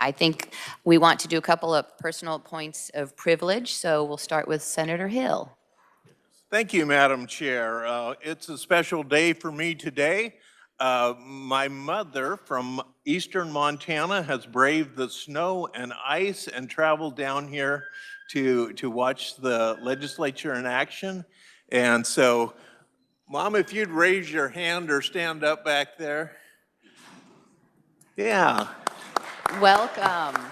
I think we want to do a couple of personal points of privilege, so we'll start with Senator Hill. Thank you, Madam Chair. It's a special day for me today. My mother from eastern Montana has braved the snow and ice and traveled down here to watch the legislature in action. And so, Mom, if you'd raise your hand or stand up back there. Yeah. Welcome.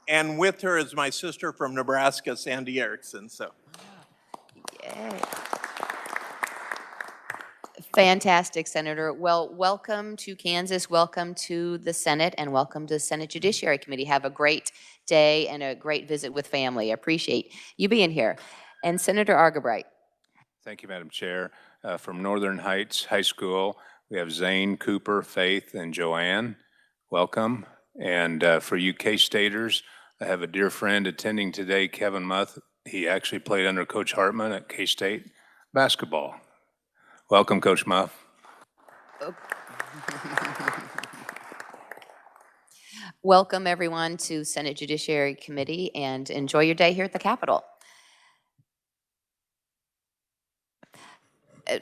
And with her is my sister from Nebraska, Sandy Erickson. So. Yay. Fantastic, Senator. Well, welcome to Kansas, welcome to the Senate, and welcome to the Senate Judiciary Committee. Have a great day and a great visit with family. I appreciate you being here. And Senator Argabright. Thank you, Madam Chair. From Northern Heights High School, we have Zane, Cooper, Faith, and Joanne. Welcome. And for you K-Staters, I have a dear friend attending today, Kevin Muth. He actually played under Coach Hartman at K-State basketball. Welcome, Coach Muth. Welcome, everyone, to Senate Judiciary Committee, and enjoy your day here at the Capitol.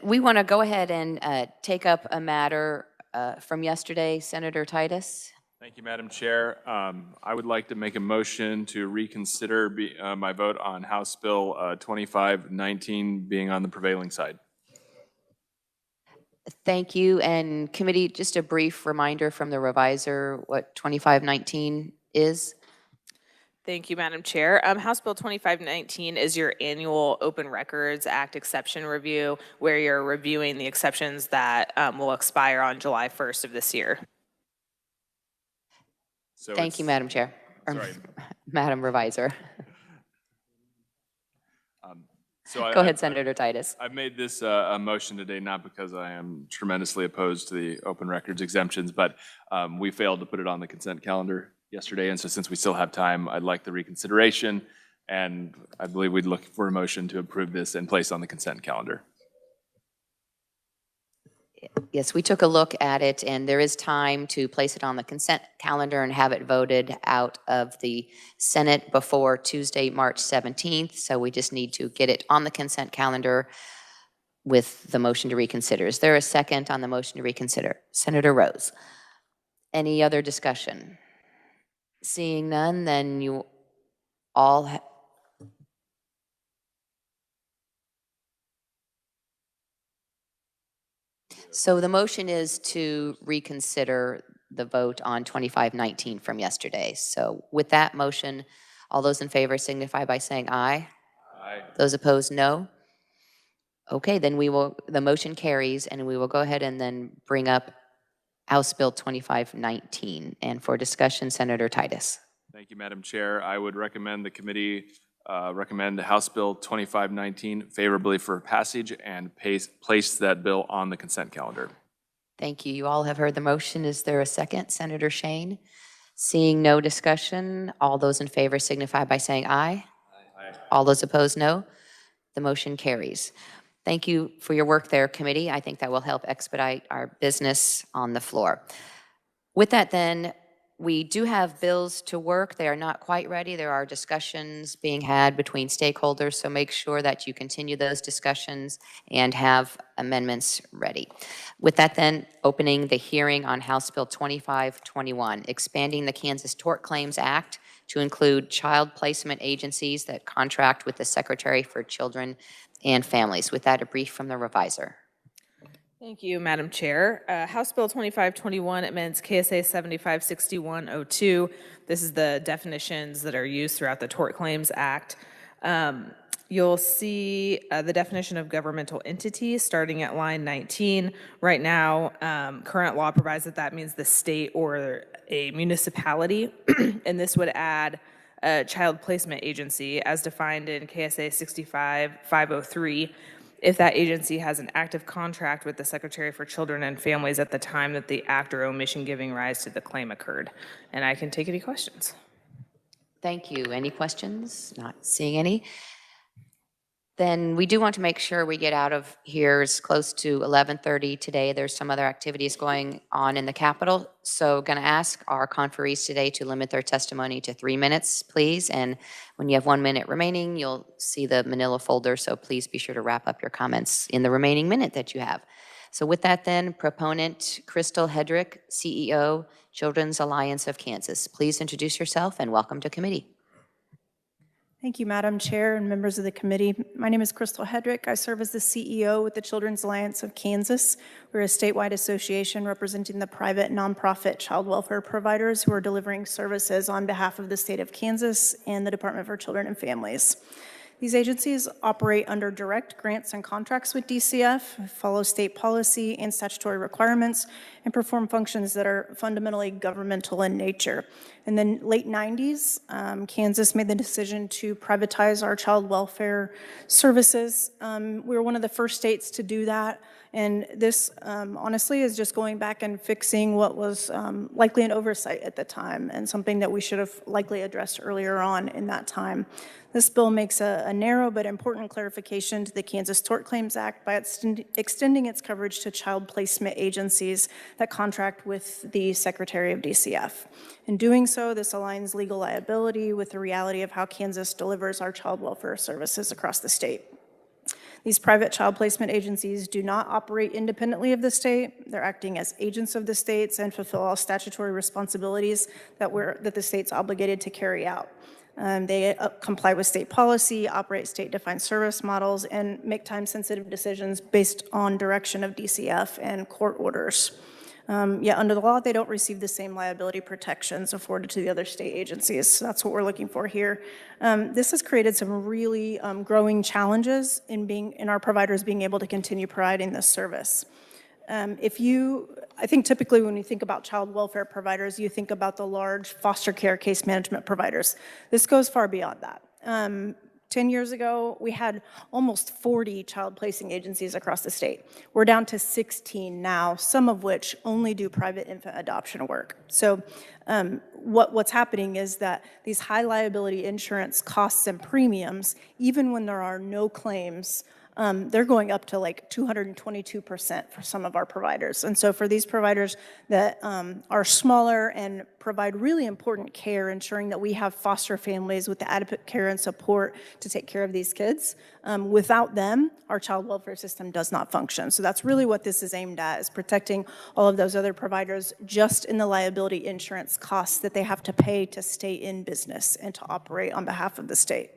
We want to go ahead and take up a matter from yesterday. Senator Titus. Thank you, Madam Chair. I would like to make a motion to reconsider my vote on House Bill 2519 being on the prevailing side. Thank you. And committee, just a brief reminder from the reviser what 2519 is. Thank you, Madam Chair. House Bill 2519 is your annual Open Records Act exception review, where you're reviewing the exceptions that will expire on July 1st of this year. So thank you, Madam Chair. Madam Reviser. Go ahead, Senator Titus. I've made this a motion today not because I am tremendously opposed to the open records exemptions, but we failed to put it on the consent calendar yesterday, and so since we still have time, I'd like the reconsideration, and I believe we'd look for a motion to approve this and place on the consent calendar. Yes, we took a look at it, and there is time to place it on the consent calendar and have it voted out of the Senate before Tuesday, March 17th. So we just need to get it on the consent calendar with the motion to reconsider. Is there a second on the motion to reconsider? Senator Rose. Any other discussion? Seeing none, then you all So the motion is to reconsider the vote on 2519 from yesterday. So with that motion, all those in favor signify by saying aye. Aye. Those opposed, no. Okay, then the motion carries, and we will go ahead and then bring up House Bill 2519. And for discussion, Senator Titus. Thank you, Madam Chair. I would recommend the committee recommend House Bill 2519 favorably for passage and place that bill on the consent calendar. Thank you. You all have heard the motion. Is there a second? Senator Shane. Seeing no discussion, all those in favor signify by saying aye. Aye. All those opposed, no. The motion carries. Thank you for your work there, committee. I think that will help expedite our business on the floor. With that, then, we do have bills to work. They are not quite ready. There are discussions being had between stakeholders, so make sure that you continue those discussions and have amendments ready. With that, then, opening the hearing on House Bill 2521, expanding the Kansas Tort Claims Act to include child placement agencies that contract with the Secretary for Children and Families. With that, a brief from the reviser. Thank you, Madam Chair. House Bill 2521 amends KSA 756102. This is the definitions that are used throughout the Tort Claims Act. You'll see the definition of governmental entity starting at line 19. Right now, current law provides that means the state or a municipality, and this would add a child placement agency as defined in KSA 65503. If that agency has an active contract with the Secretary for Children and Families at the time that the act or omission giving rise to the claim occurred. And I can take any questions. Thank you. Any questions? Not seeing any. Then we do want to make sure we get out of here as close to 11:30 today. There's some other activities going on in the Capitol. So going to ask our conferees today to limit their testimony to 3 minutes, please. And when you have 1 minute remaining, you'll see the manila folder. So please be sure to wrap up your comments in the remaining minute that you have. So with that then, proponent Crystal Hedrick, CEO, Children's Alliance of Kansas. Please introduce yourself and welcome to committee. Thank you, Madam Chair and members of the committee. My name is Crystal Hedrick. I serve as the CEO with the Children's Alliance of Kansas. We're a statewide association representing the private nonprofit child welfare providers who are delivering services on behalf of the state of Kansas and the Department for Children and Families. These agencies operate under direct grants and contracts with DCF, follow state policy and statutory requirements, and perform functions that are fundamentally governmental in nature. In the late 90s, Kansas made the decision to privatize our child welfare services. We were one of the first states to do that. And this, honestly, is just going back and fixing what was likely an oversight at the time and something that we should have likely addressed earlier on in that time. This bill makes a narrow but important clarification to the Kansas Tort Claims Act by extending its coverage to child placement agencies that contract with the Secretary of DCF. In doing so, this aligns legal liability with the reality of how Kansas delivers our child welfare services across the state. These private child placement agencies do not operate independently of the state. They're acting as agents of the states and fulfill all statutory responsibilities that the state's obligated to carry out. They comply with state policy, operate state-defined service models, and make time-sensitive decisions based on direction of DCF and court orders. Yet under the law, they don't receive the same liability protections afforded to the other state agencies. So that's what we're looking for here. This has created some really growing challenges in our providers being able to continue providing this service. I think typically when you think about child welfare providers, you think about the large foster care case management providers. This goes far beyond that. 10 years ago, we had almost 40 child placing agencies across the state. We're down to 16 now, some of which only do private infant adoption work. So what's happening is that these high liability insurance costs and premiums, even when there are no claims, they're going up to like 222% for some of our providers. And so for these providers that are smaller and provide really important care, ensuring that we have foster families with the adequate care and support to take care of these kids, without them, our child welfare system does not function. So that's really what this is aimed at, is protecting all of those other providers just in the liability insurance costs that they have to pay to stay in business and to operate on behalf of the state.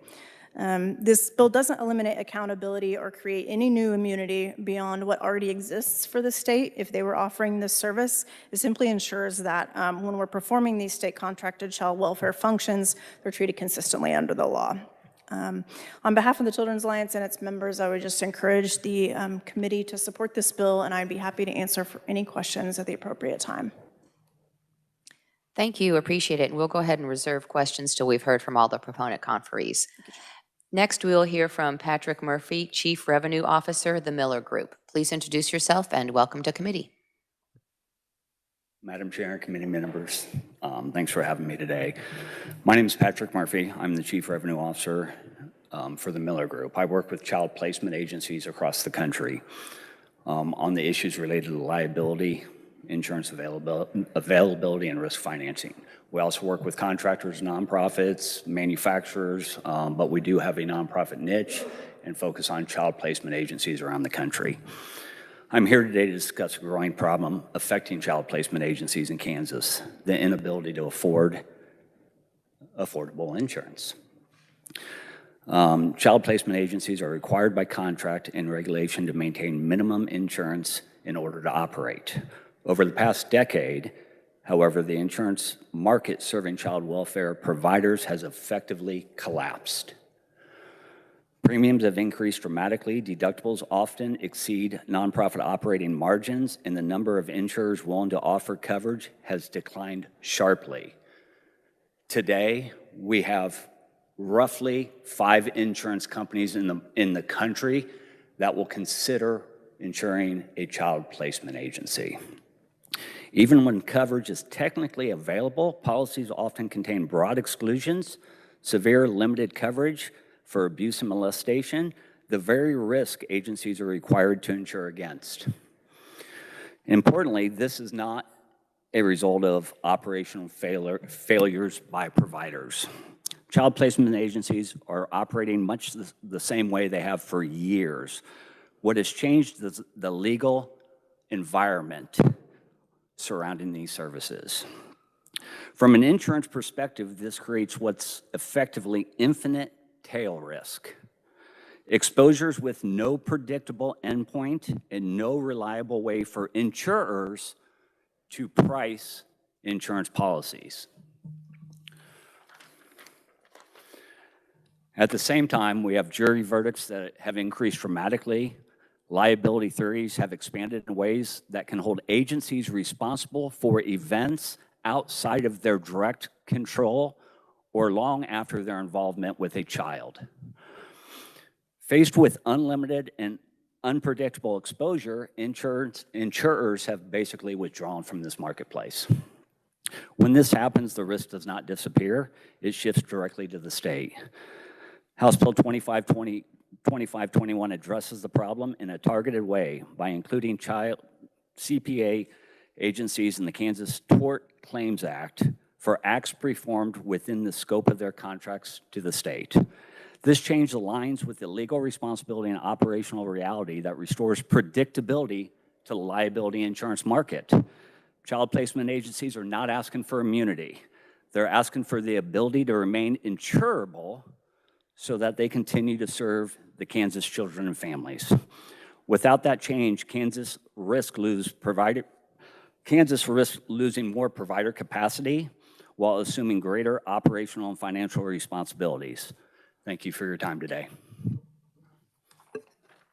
This bill doesn't eliminate accountability or create any new immunity beyond what already exists for the state if they were offering this service. It simply ensures that when we're performing these state contracted child welfare functions, they're treated consistently under the law. On behalf of the Children's Alliance and its members, I would just encourage the committee to support this bill, and I'd be happy to answer for any questions at the appropriate time. Thank you, appreciate it. And we'll go ahead and reserve questions till we've heard from all the proponent conferees. Next, we will hear from Patrick Murphy, Chief Revenue Officer, the Miller Group. Please introduce yourself and welcome to committee. Madam Chair and committee members, thanks for having me today. My name is Patrick Murphy. I'm the Chief Revenue Officer for the Miller Group. I work with child placement agencies across the country on the issues related to liability, insurance availability, and risk financing. We also work with contractors, nonprofits, manufacturers, but we do have a nonprofit niche and focus on child placement agencies around the country. I'm here today to discuss a growing problem affecting child placement agencies in Kansas, the inability to afford affordable insurance. Child placement agencies are required by contract and regulation to maintain minimum insurance in order to operate. Over the past decade, however, the insurance market serving child welfare providers has effectively collapsed. Premiums have increased dramatically, deductibles often exceed nonprofit operating margins, and the number of insurers willing to offer coverage has declined sharply. Today, we have roughly 5 insurance companies in the country that will consider insuring a child placement agency. Even when coverage is technically available, policies often contain broad exclusions, severe limited coverage for abuse and molestation, the very risk agencies are required to insure against. Importantly, this is not a result of operational failures by providers. Child placement agencies are operating much the same way they have for years. What has changed is the legal environment surrounding these services. From an insurance perspective, this creates what's effectively infinite tail risk. Exposures with no predictable endpoint and no reliable way for insurers to price insurance policies. At the same time, we have jury verdicts that have increased dramatically. Liability theories have expanded in ways that can hold agencies responsible for events outside of their direct control or long after their involvement with a child. Faced with unlimited and unpredictable exposure, insurers have basically withdrawn from this marketplace. When this happens, the risk does not disappear. It shifts directly to the state. House Bill 2521 addresses the problem in a targeted way by including child CPA agencies in the Kansas Tort Claims Act for acts performed within the scope of their contracts to the state. This change aligns with the legal responsibility and operational reality that restores predictability to the liability insurance market. Child placement agencies are not asking for immunity. They're asking for the ability to remain insurable so that they continue to serve the Kansas children and families. Without that change, Kansas risks losing more provider capacity while assuming greater operational and financial responsibilities. Thank you for your time today.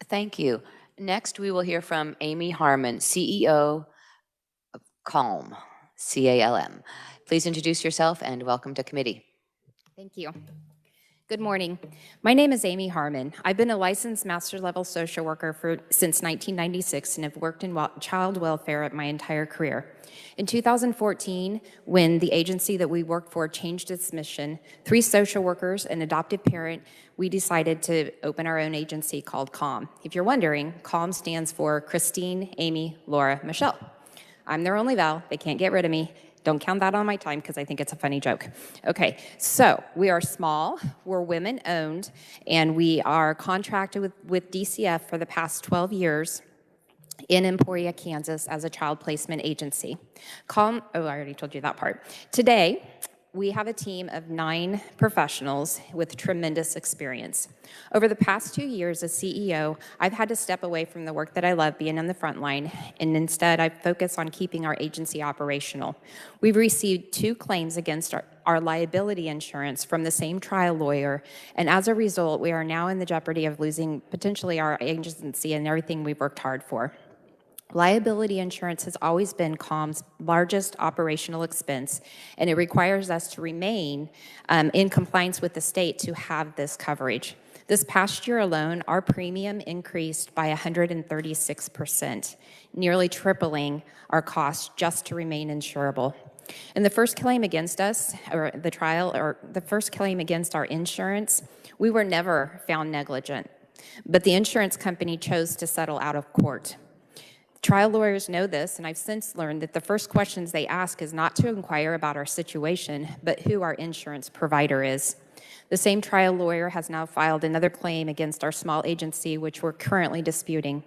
Thank you. Next, we will hear from Amy Harmon, CEO of CALM, C-A-L-M. Please introduce yourself and welcome to committee. Thank you. Good morning. My name is Amy Harmon. I've been a licensed master level social worker since 1996 and have worked in child welfare my entire career. In 2014, when the agency that we worked for changed its mission, 3 social workers, an adoptive parent, we decided to open our own agency called CALM. If you're wondering, CALM stands for Christine, Amy, Laura, Michelle. I'm their only Val. They can't get rid of me. Don't count that on my time because I think it's a funny joke. Okay, so we are small, we're women-owned, and we are contracted with DCF for the past 12 years in Emporia, Kansas as a child placement agency. I already told you that part. Today, we have a team of 9 professionals with tremendous experience. Over the past 2 years as CEO, I've had to step away from the work that I love, being on the front line, and instead I've focused on keeping our agency operational. We've received 2 claims against our liability insurance from the same trial lawyer, and as a result, we are now in the jeopardy of losing potentially our agency and everything we've worked hard for. Liability insurance has always been CALM's largest operational expense, and it requires us to remain in compliance with the state to have this coverage. This past year alone, our premium increased by 136%, nearly tripling our cost just to remain insurable. And the first claim against us, or the first claim against our insurance, we were never found negligent, but the insurance company chose to settle out of court. Trial lawyers know this, and I've since learned that the first questions they ask is not to inquire about our situation, but who our insurance provider is. The same trial lawyer has now filed another claim against our small agency, which we're currently disputing.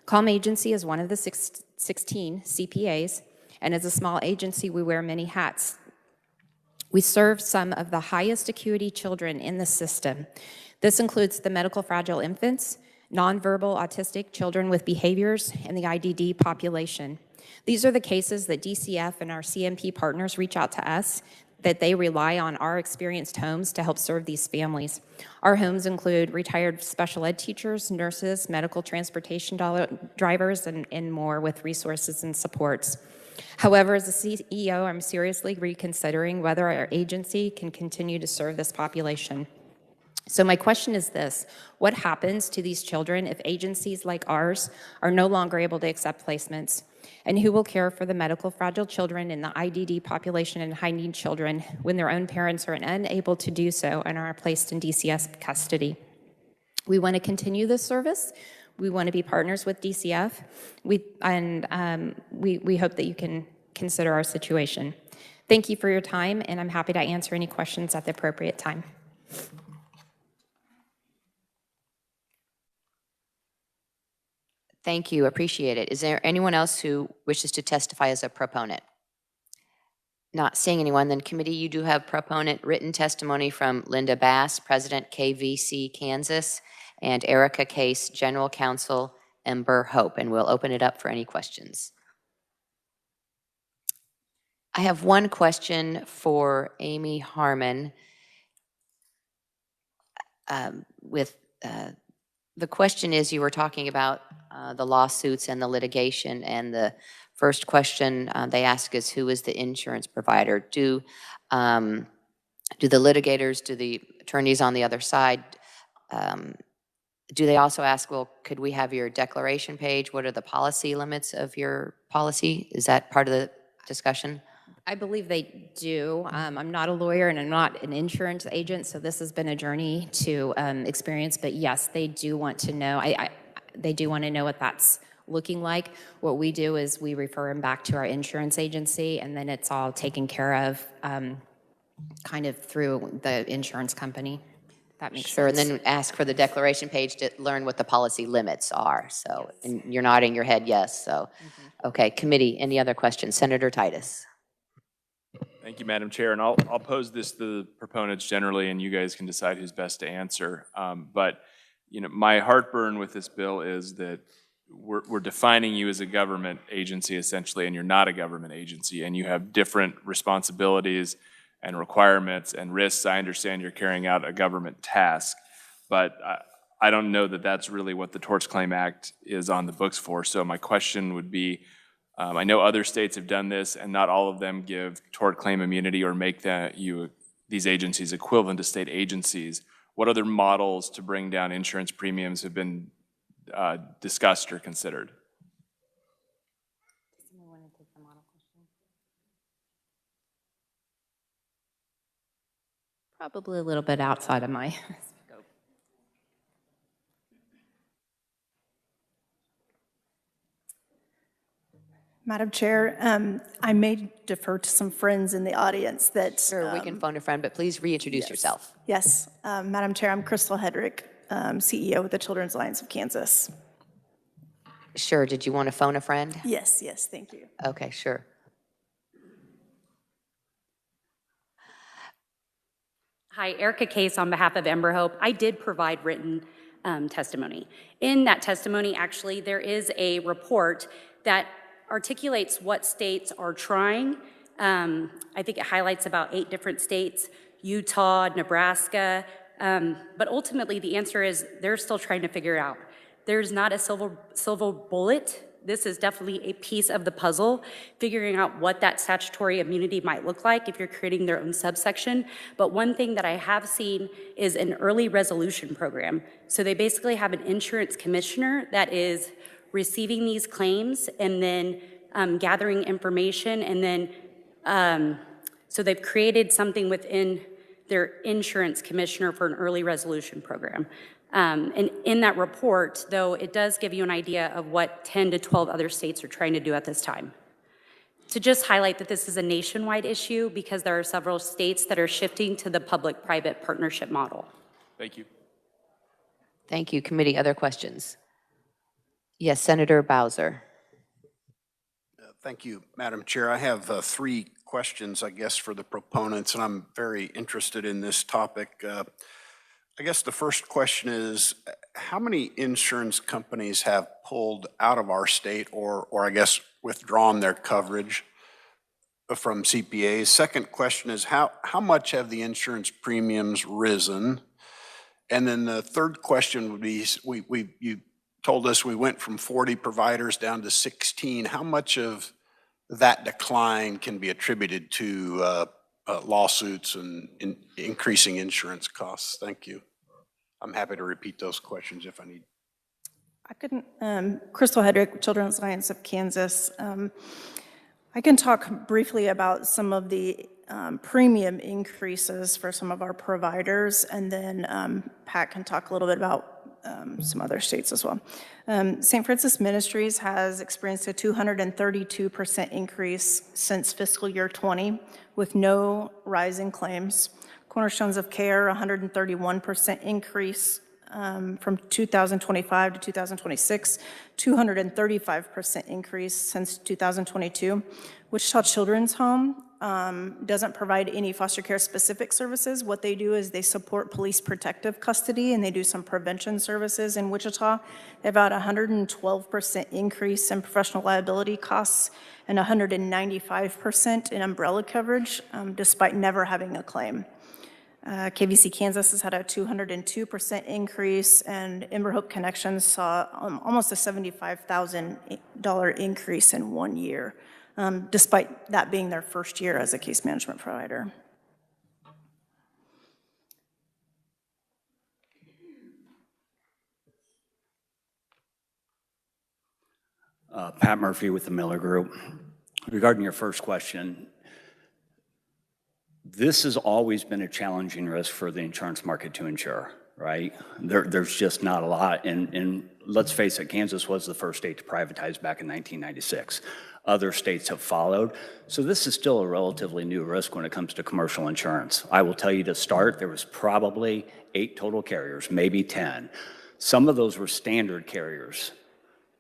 CALM Agency is one of the 16 CPAs, and as a small agency, we wear many hats. We serve some of the highest acuity children in the system. This includes the medical fragile infants, nonverbal autistic children with behaviors, and the IDD population. These are the cases that DCF and our CMP partners reach out to us, that they rely on our experienced homes to help serve these families. Our homes include retired special ed teachers, nurses, medical transportation drivers, and more with resources and supports. However, as a CEO, I'm seriously reconsidering whether our agency can continue to serve this population. So my question is this: what happens to these children if agencies like ours are no longer able to accept placements? And who will care for the medical fragile children in the IDD population and high-need children when their own parents are unable to do so and are placed in DCS custody? We want to continue this service. We want to be partners with DCF. We hope that you can consider our situation. Thank you for your time, and I'm happy to answer any questions at the appropriate time. Thank you, appreciate it. Is there anyone else who wishes to testify as a proponent? Not seeing anyone, then committee, you do have proponent written testimony from Linda Bass, President KVC Kansas, and Erica Case, General Counsel, Ember Hope, and we'll open it up for any questions. I have one question for Amy Harmon. The question is, you were talking about the lawsuits and the litigation, and the first question they ask is, who is the insurance provider? Do the litigators, do the attorneys on the other side, do they also ask, well, could we have your declaration page? What are the policy limits of your policy? Is that part of the discussion? I believe they do. I'm not a lawyer and I'm not an insurance agent, so this has been a journey to experience, but yes, they do want to know. They do want to know what that's looking like. What we do is we refer them back to our insurance agency, and then it's all taken care of kind of through the insurance company. That makes Sure, sense. and then ask for the declaration page to learn what the policy limits are. So, and you're nodding your head yes, so. Okay, committee, any other questions? Senator Titus. Thank you, Madam Chair, and I'll pose this to the proponents generally, and you guys can decide who's best to answer. But you know, my heartburn with this bill is that we're defining you as a government agency essentially, and you're not a government agency, and you have different responsibilities and requirements and risks. I understand you're carrying out a government task, but I don't know that that's really what the Tort Claims Act is on the books for. So my question would be, I know other states have done this, and not all of them give tort claim immunity or make these agencies equivalent to state agencies. What other models to bring down insurance premiums have been discussed or considered? Probably a little bit outside of my scope. Madam Chair, I may defer to some friends in the audience that. Sure, we can phone a friend, but please reintroduce yourself. Yes, Madam Chair, I'm Crystal Hedrick, CEO with the Children's Alliance of Kansas. Sure, did you want to phone a friend? Yes, thank you. Okay, sure. Hi, Erica Case on behalf of Ember Hope. I did provide written testimony. In that testimony, actually, there is a report that articulates what states are trying. I think it highlights about 8 different states, Utah, Nebraska, but ultimately the answer is they're still trying to figure it out. There's not a silver bullet. This is definitely a piece of the puzzle, figuring out what that statutory immunity might look like if you're creating their own subsection. But one thing that I have seen is an early resolution program. So they basically have an insurance commissioner that is receiving these claims and then gathering information, and then so they've created something within their insurance commissioner for an early resolution program. And in that report, though, it does give you an idea of what 10 to 12 other states are trying to do at this time. To just highlight that this is a nationwide issue because there are several states that are shifting to the public-private partnership model. Thank you. Thank you, committee. Other questions? Yes, Senator Bowser. Thank you, Madam Chair. I have 3 questions, I guess, for the proponents, and I'm very interested in this topic. I guess the first question is, how many insurance companies have pulled out of our state or I guess withdrawn their coverage from CPAs? Second question is, how much have the insurance premiums risen? And then the third question would be, you told us we went from 40 providers down to 16. How much of that decline can be attributed to lawsuits and increasing insurance costs? Thank you. I'm happy to repeat those questions if I need. I can, Crystal Hedrick, Children's Alliance of Kansas. I can talk briefly about some of the premium increases for some of our providers, and then Pat can talk a little bit about some other states as well. St. Francis Ministries has experienced a 232% increase since fiscal year 20 with no rise in claims. Cornerstones of Care, 131% increase from 2025 to 2026, 235% increase since 2022. Wichita Children's Home doesn't provide any foster care specific services. What they do is they support police protective custody and they do some prevention services in Wichita. They have about 112% increase in professional liability costs and 195% in umbrella coverage, despite never having a claim. KVC Kansas has had a 202% increase, and Ember Hope Connections saw almost a $75,000 increase in 1 year, despite that being their first year as a case management provider. Pat Murphy with the Miller Group. Regarding your first question, this has always been a challenging risk for the insurance market to insure, right? There's just not a lot. And let's face it, Kansas was the first state to privatize back in 1996. Other states have followed. So this is still a relatively new risk when it comes to commercial insurance. I will tell you to start, there was probably 8 total carriers, maybe 10. Some of those were standard carriers,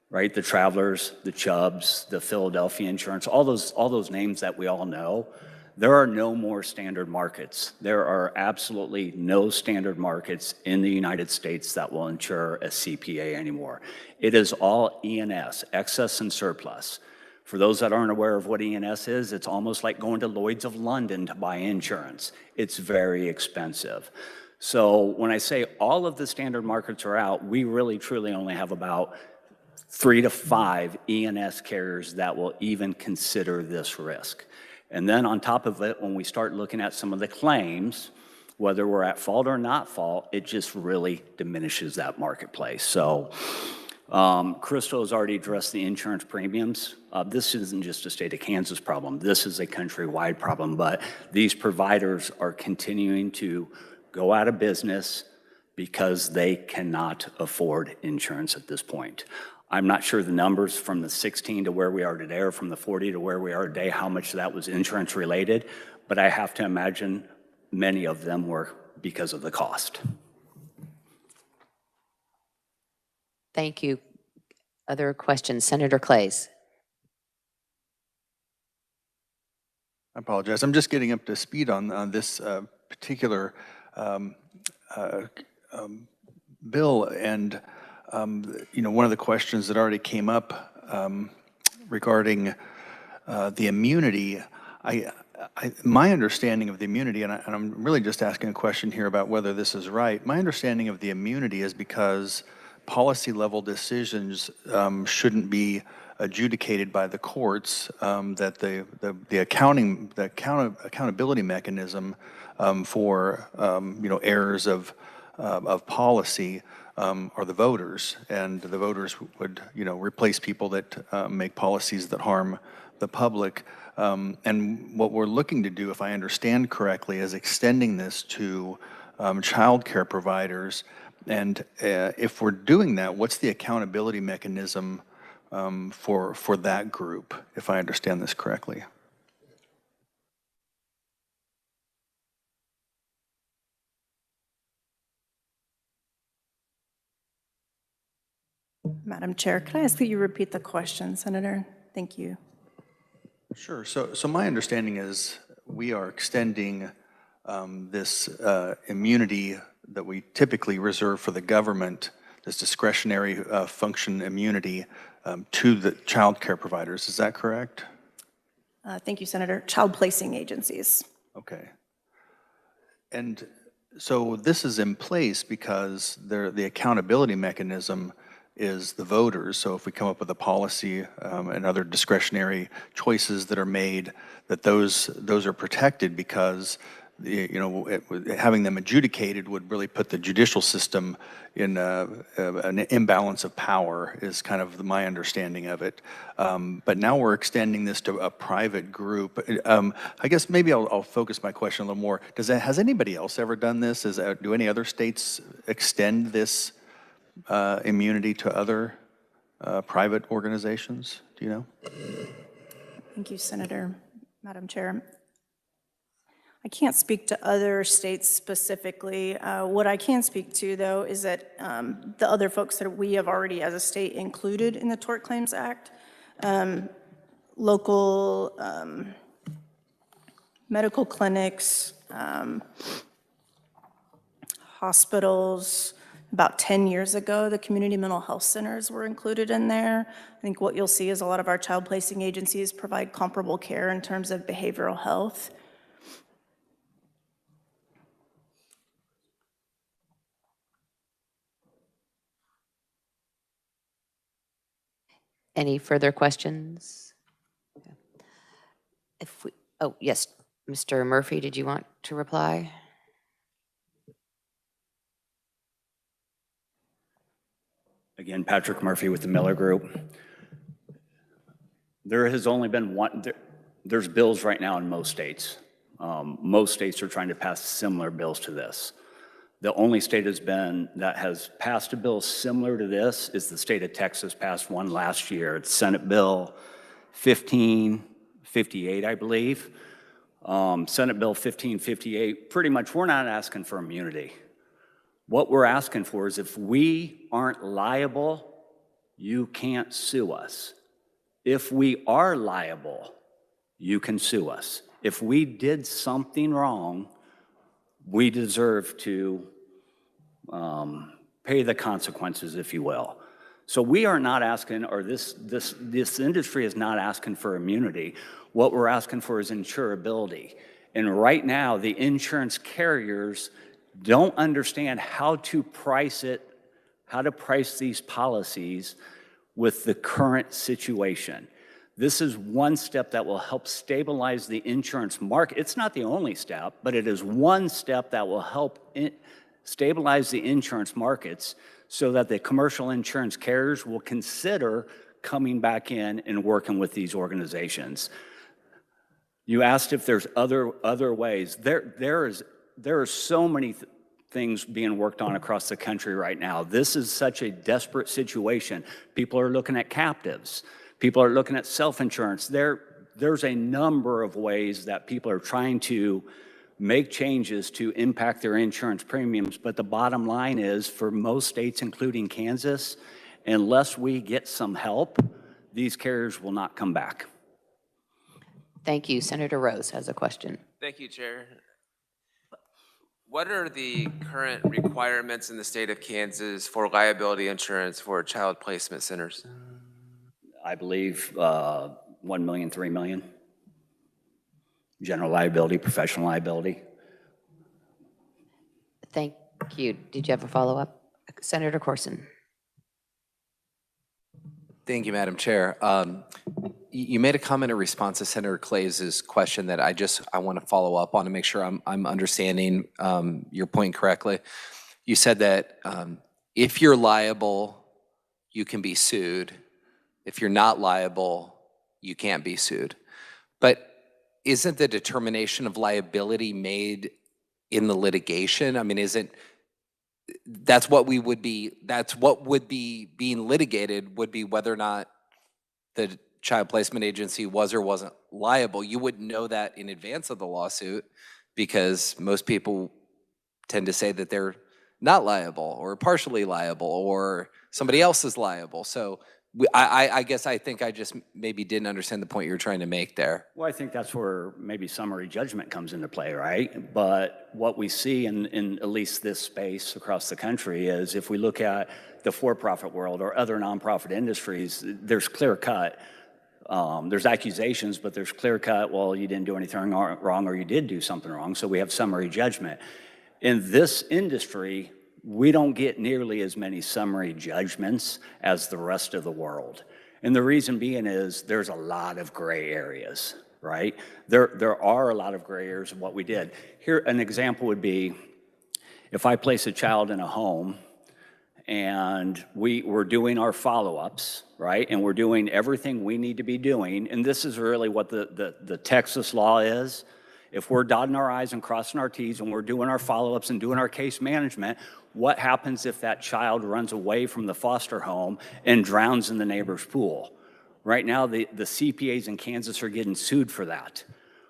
right? The Travelers, the Chubbs, the Philadelphia Insurance, all those names that we all know. There are no more standard markets. There are absolutely no standard markets in the United States that will insure a CPA anymore. It is all E&S, excess and surplus. For those that aren't aware of what E&S is, it's almost like going to Lloyd's of London to buy insurance. It's very expensive. So when I say all of the standard markets are out, we really truly only have about 3 to 5 E&S carriers that will even consider this risk. And then on top of it, when we start looking at some of the claims, whether we're at fault or not fault, it just really diminishes that marketplace. So Crystal has already addressed the insurance premiums. This isn't just a state of Kansas problem. This is a countrywide problem, but these providers are continuing to go out of business because they cannot afford insurance at this point. I'm not sure the numbers from the 16 to where we are today or from the 40 to where we are today, how much of that was insurance related, but I have to imagine many of them were because of the cost. Thank you. Other questions? Senator Clays. I apologize. I'm just getting up to speed on this particular bill, and one of the questions that already came up regarding the immunity. My understanding of the immunity, and I'm really just asking a question here about whether this is right. My understanding of the immunity is because policy level decisions shouldn't be adjudicated by the courts, that the accountability mechanism for errors of policy are the voters, and the voters would replace people that make policies that harm the public. And what we're looking to do, if I understand correctly, is extending this to child care providers. And if we're doing that, what's the accountability mechanism for that group, if I understand this correctly? Madam Chair, can I ask that you repeat the question, Senator? Thank you. Sure. So my understanding is we are extending this immunity that we typically reserve for the government, this discretionary function immunity, to the child care providers. Is that correct? Thank you, Senator. Child placing agencies. Okay. And so this is in place because the accountability mechanism is the voters. So if we come up with a policy and other discretionary choices that are made, that those are protected, because having them adjudicated would really put the judicial system in an imbalance of power, is kind of my understanding of it. But now we're extending this to a private group. I guess maybe I'll focus my question a little more. Has anybody else ever done this? Do any other states extend this immunity to other private organizations? Do you know? Thank you, Senator. Madam Chair. I can't speak to other states specifically. What I can speak to, though, is that the other folks that we have already, as a state, included in the Tort Claims Act, local medical clinics, hospitals. About 10 years ago, the community mental health centers were included in there. I think what you'll see is a lot of our child placing agencies provide comparable care in terms of behavioral health. Any further questions? If we, oh, yes, Mr. Murphy, did you want to reply? Again, Patrick Murphy with the Miller Group. There has only been one, there's bills right now in most states. Most states are trying to pass similar bills to this. The only state that has passed a bill similar to this is the state of Texas passed one last year. It's Senate Bill 1558, I believe. Senate Bill 1558, pretty much we're not asking for immunity. What we're asking for is if we aren't liable, you can't sue us. If we are liable, you can sue us. If we did something wrong, we deserve to pay the consequences, if you will. So we are not asking, or this industry is not asking for immunity. What we're asking for is insurability. And right now, the insurance carriers don't understand how to price it, how to price these policies with the current situation. This is one step that will help stabilize the insurance market. It's not the only step, but it is one step that will help stabilize the insurance markets so that the commercial insurance carriers will consider coming back in and working with these organizations. You asked if there's other ways. There are so many things being worked on across the country right now. This is such a desperate situation. People are looking at captives. People are looking at self-insurance. There's a number of ways that people are trying to make changes to impact their insurance premiums, but the bottom line is, for most states, including Kansas, unless we get some help, these carriers will not come back. Thank you. Senator Rose has a question. Thank you, Chair. What are the current requirements in the state of Kansas for liability insurance for child placement centers? I believe 1 million, 3 million. General liability, professional liability. Thank you. Did you have a follow-up? Senator Corson. Thank you, Madam Chair. You made a comment in response to Senator Clays's question that I want to follow up on to make sure I'm understanding your point correctly. You said that if you're liable, you can be sued. If you're not liable, you can't be sued. But isn't the determination of liability made in the litigation? I mean, that's what would be being litigated, would be whether or not the child placement agency was or wasn't liable. You wouldn't know that in advance of the lawsuit because most people tend to say that they're not liable or partially liable or somebody else is liable. So I guess I think I just maybe didn't understand the point you were trying to make there. Well, I think that's where maybe summary judgment comes into play, right? But what we see in at least this space across the country is if we look at the for-profit world or other nonprofit industries, there's clear cut. There's accusations, but there's clear cut, well, you didn't do anything wrong or you did do something wrong, so we have summary judgment. In this industry, we don't get nearly as many summary judgments as the rest of the world. And the reason being is there's a lot of gray areas, right? There are a lot of gray areas of what we did. Here, an example would be if I place a child in a home and we're doing our follow-ups, right? And we're doing everything we need to be doing. And this is really what the Texas law is If we're dotting our I's and crossing our T's and we're doing our follow-ups and doing our case management, what happens if that child runs away from the foster home and drowns in the neighbor's pool? Right now, the CPAs in Kansas are getting sued for that.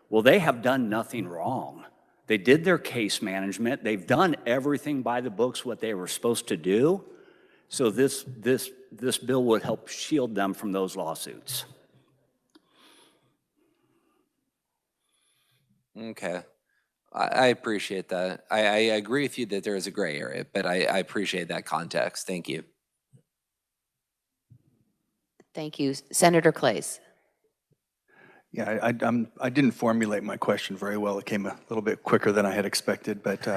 Well, they have done nothing wrong. They did their case management. They've done everything by the books what they were supposed to do. So this bill would help shield them from those lawsuits. Okay. I appreciate that. I agree with you that there is a gray area, but I appreciate that context. Thank you. Thank you. Senator Clays. Yeah, I didn't formulate my question very well. It came a little bit quicker than I had expected, but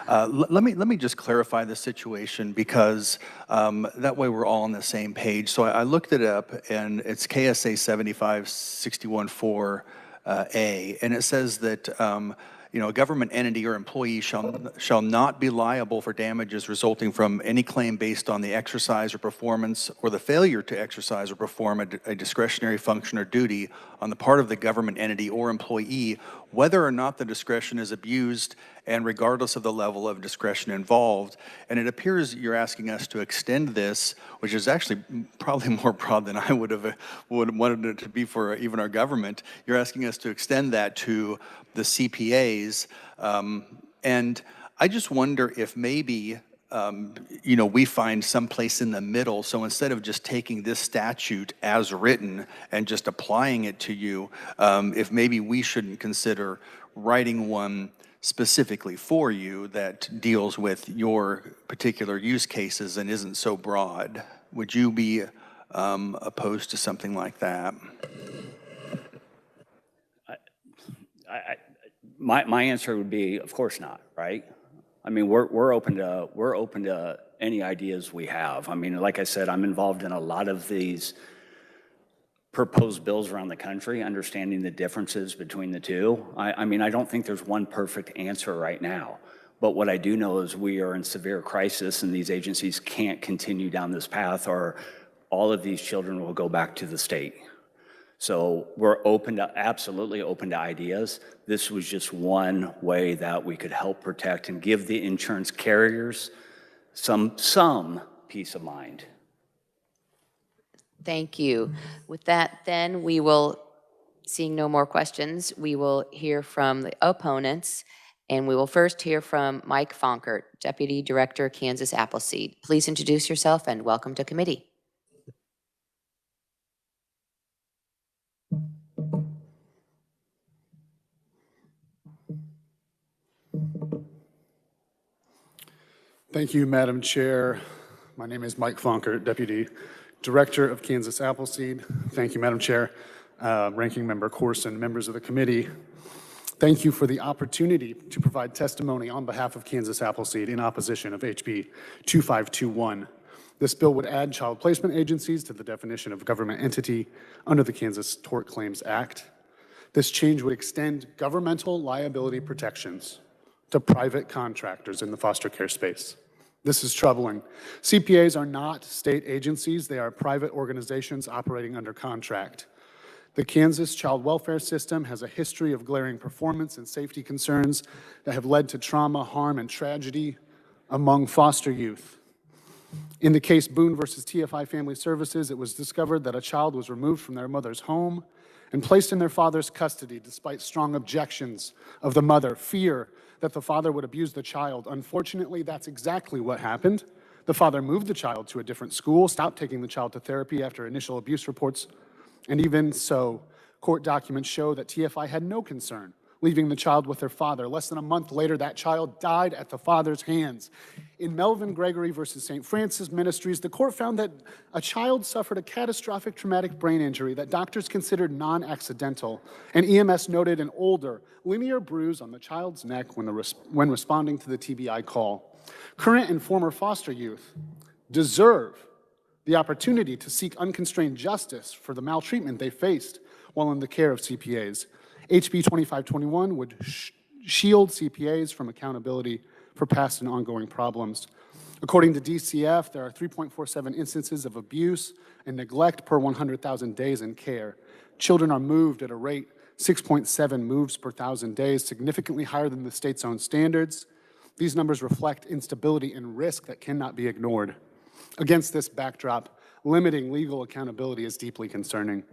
let me just clarify the situation, because that way we're all on the same page. So I looked it up, and it's KSA 75614A, and it says that a government entity or employee shall not be liable for damages resulting from any claim based on the exercise or performance or the failure to exercise or perform a discretionary function or duty on the part of the government entity or employee, whether or not the discretion is abused and regardless of the level of discretion involved. And it appears you're asking us to extend this, which is actually probably more broad than I would have wanted it to be for even our government. You're asking us to extend that to the CPAs. And I just wonder if maybe we find someplace in the middle. So instead of just taking this statute as written and just applying it to you, if maybe we shouldn't consider writing one specifically for you that deals with your particular use cases and isn't so broad. Would you be opposed to something like that? My answer would be, of course not, right? I mean, we're open to any ideas we have. I mean, like I said, I'm involved in a lot of these proposed bills around the country, understanding the differences between the two. I mean, I don't think there's one perfect answer right now. But what I do know is we are in severe crisis, and these agencies can't continue down this path, or all of these children will go back to the state. So we're absolutely open to ideas. This was just one way that we could help protect and give the insurance carriers some peace of mind. Thank you. With that, then, we will, seeing no more questions, we will hear from the opponents, and we will first hear from Mike Fonkert, Deputy Director, Kansas Appleseed. Please introduce yourself and welcome to committee. Thank you, Madam Chair. My name is Mike Fonkert, Deputy Director of Kansas Appleseed. Thank you, Madam Chair, Ranking Member Corson, members of the committee. Thank you for the opportunity to provide testimony on behalf of Kansas Appleseed in opposition of HB 2521. This bill would add child placement agencies to the definition of government entity under the Kansas Tort Claims Act. This change would extend governmental liability protections to private contractors in the foster care space. This is troubling. CPAs are not state agencies. They are private organizations operating under contract. The Kansas child welfare system has a history of glaring performance and safety concerns that have led to trauma, harm, and tragedy among foster youth. In the case Boone versus TFI Family Services, it was discovered that a child was removed from their mother's home and placed in their father's custody despite strong objections of the mother, fear that the father would abuse the child. Unfortunately, that's exactly what happened. The father moved the child to a different school, stopped taking the child to therapy after initial abuse reports, and even so, court documents show that TFI had no concern leaving the child with their father. Less than a month later, that child died at the father's hands. In Melvin Gregory versus St. Francis Ministries, the court found that a child suffered a catastrophic traumatic brain injury that doctors considered non-accidental, and EMS noted an older, linear bruise on the child's neck when responding to the TBI call. Current and former foster youth deserve the opportunity to seek unconstrained justice for the maltreatment they faced while in the care of CPAs. HB 2521 would shield CPAs from accountability for past and ongoing problems. According to DCF, there are 3.47 instances of abuse and neglect per 100,000 days in care. Children are moved at a rate 6.7 moves per 1,000 days, significantly higher than the state's own standards. These numbers reflect instability and risk that cannot be ignored. Against this backdrop, limiting legal accountability is deeply concerning.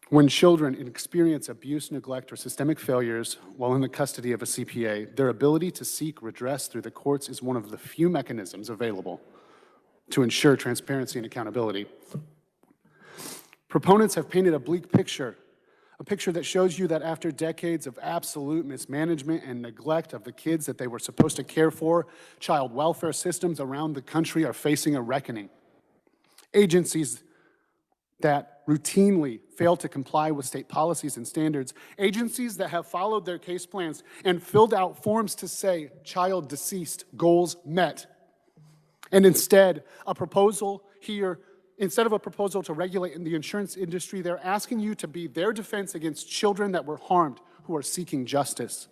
When children experience abuse, neglect, or systemic failures while in the custody of a CPA, their ability to seek redress through the courts is one of the few mechanisms available to ensure transparency and accountability. Proponents have painted a bleak picture, a picture that shows you that after decades of absolute mismanagement and neglect of the kids that they were supposed to care for, child welfare systems around the country are facing a reckoning. Agencies that routinely fail to comply with state policies and standards, agencies that have followed their case plans and filled out forms to say child deceased, goals met. And instead of a proposal to regulate in the insurance industry, they're asking you to be their defense against children that were harmed who are seeking justice.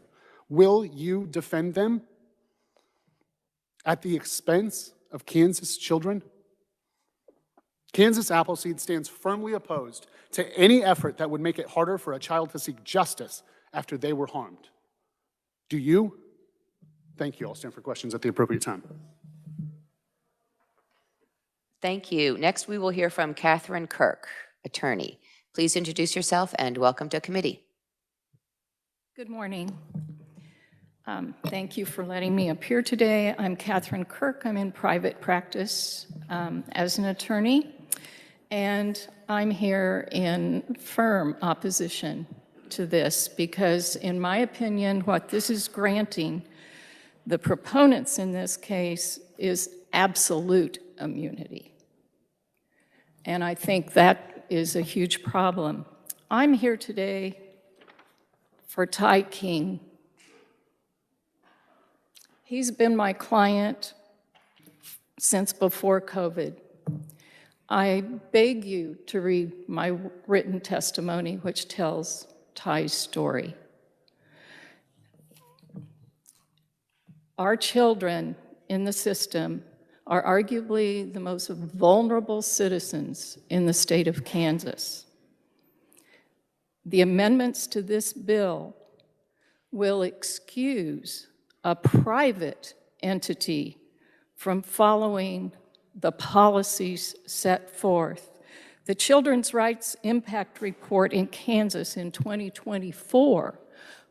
Will you defend them at the expense of Kansas children? Kansas Appleseed stands firmly opposed to any effort that would make it harder for a child to seek justice after they were harmed. Do you? Thank you. I'll stand for questions at the appropriate time. Thank you. Next, we will hear from Catherine Kirk, attorney. Please introduce yourself and welcome to committee. Good morning. Thank you for letting me appear today. I'm Catherine Kirk. I'm in private practice as an attorney, and I'm here in firm opposition to this because, in my opinion, what this is granting the proponents in this case is absolute immunity. And I think that is a huge problem. I'm here today for Ty King. He's been my client since before COVID. I beg you to read my written testimony, which tells Ty's story. Our children in the system are arguably the most vulnerable citizens in the state of Kansas. The amendments to this bill will excuse a private entity from following the policies set forth. The Children's Rights Impact Report in Kansas in 2024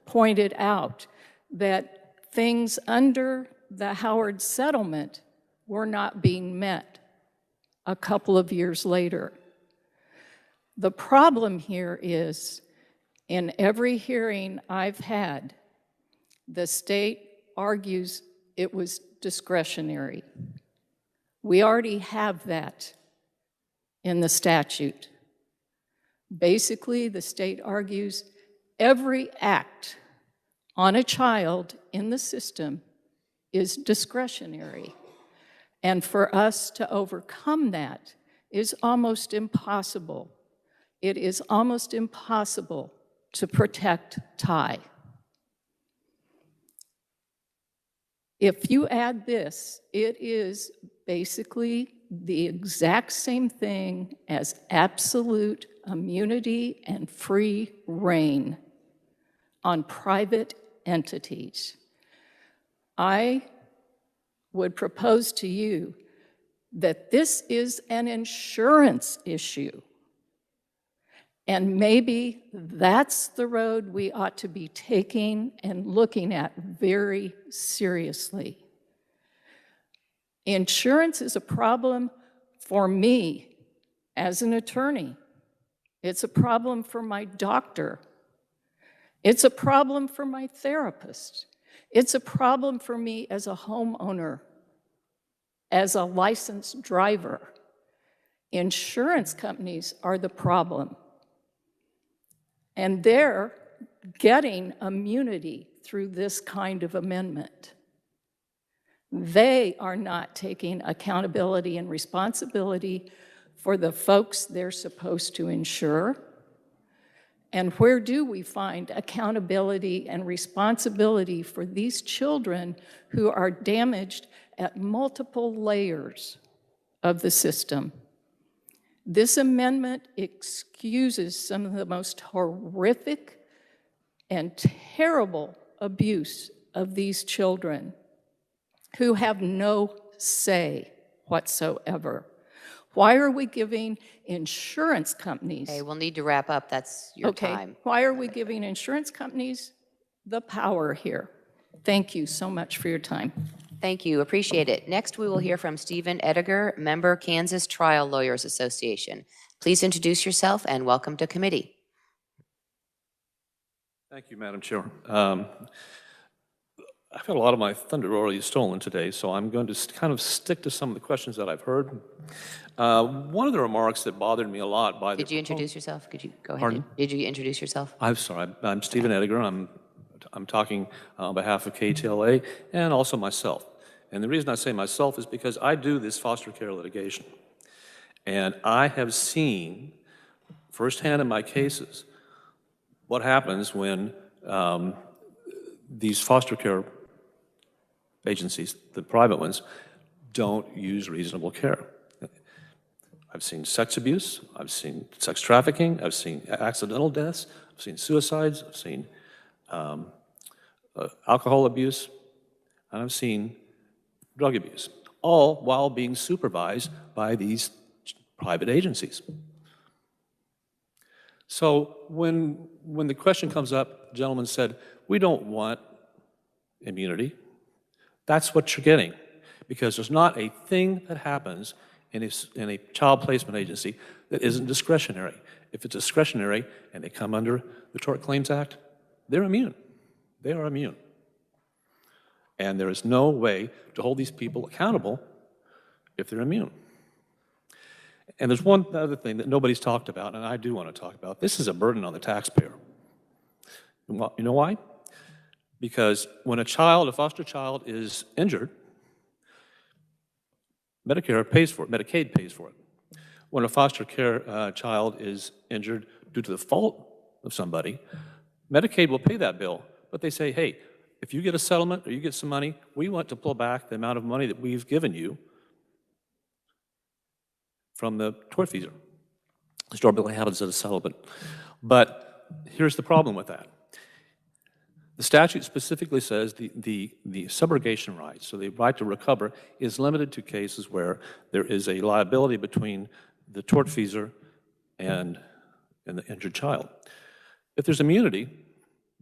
pointed out that things under the Howard settlement were not being met a couple of years later. The problem here is, in every hearing I've had, the state argues it was discretionary. We already have that in the statute. Basically, the state argues every act on a child in the system is discretionary. And for us to overcome that is almost impossible. It is almost impossible to protect Ty. If you add this, it is basically the exact same thing as absolute immunity and free reign on private entities. I would propose to you that this is an insurance issue. And maybe that's the road we ought to be taking and looking at very seriously. Insurance is a problem for me as an attorney. It's a problem for my doctor. It's a problem for my therapist. It's a problem for me as a homeowner, as a licensed driver. Insurance companies are the problem. And they're getting immunity through this kind of amendment. They are not taking accountability and responsibility for the folks they're supposed to insure. And where do we find accountability and responsibility for these children who are damaged at multiple layers of the system? This amendment excuses some of the most horrific and terrible abuse of these children who have no say whatsoever. Why are we giving insurance companies? Okay, we'll need to wrap up. That's your time. Why are we giving insurance companies the power here? Thank you so much for your time. Thank you, appreciate it. Next, we will hear from Stephen Ediger, member, Kansas Trial Lawyers Association. Please introduce yourself and welcome to committee. Thank you, Madam Chair. I've had a lot of my thunder already stolen today, so I'm going to kind of stick to some of the questions that I've heard. One of the remarks that bothered me a lot by the— Did you introduce yourself? Could you go ahead? Pardon? Did you introduce yourself? I'm sorry, I'm Stephen Ediger. I'm talking on behalf of KTLA and also myself. And the reason I say myself is because I do this foster care litigation. And I have seen firsthand in my cases what happens when these foster care agencies, the private ones, don't use reasonable care. I've seen sex abuse, I've seen sex trafficking, I've seen accidental deaths, I've seen suicides, I've seen alcohol abuse, and I've seen drug abuse, all while being supervised by these private agencies. So when the question comes up, the gentleman said, we don't want immunity. That's what you're getting, because there's not a thing that happens in a child placement agency that isn't discretionary. If it's discretionary and they come under the Tort Claims Act, they're immune. They are immune. And there is no way to hold these people accountable if they're immune. And there's one other thing that nobody's talked about, and I do want to talk about. This is a burden on the taxpayer. You know why? Because when a foster child is injured, Medicare pays for it, Medicaid pays for it. When a foster care child is injured due to the fault of somebody, Medicaid will pay that bill. But they say, hey, if you get a settlement or you get some money, we want to pull back the amount of money that we've given you from the tortfeasor. This normally happens at a settlement. But here's the problem with that. The statute specifically says the subrogation right, so the right to recover, is limited to cases where there is a liability between the tortfeasor and the injured child. If there's immunity,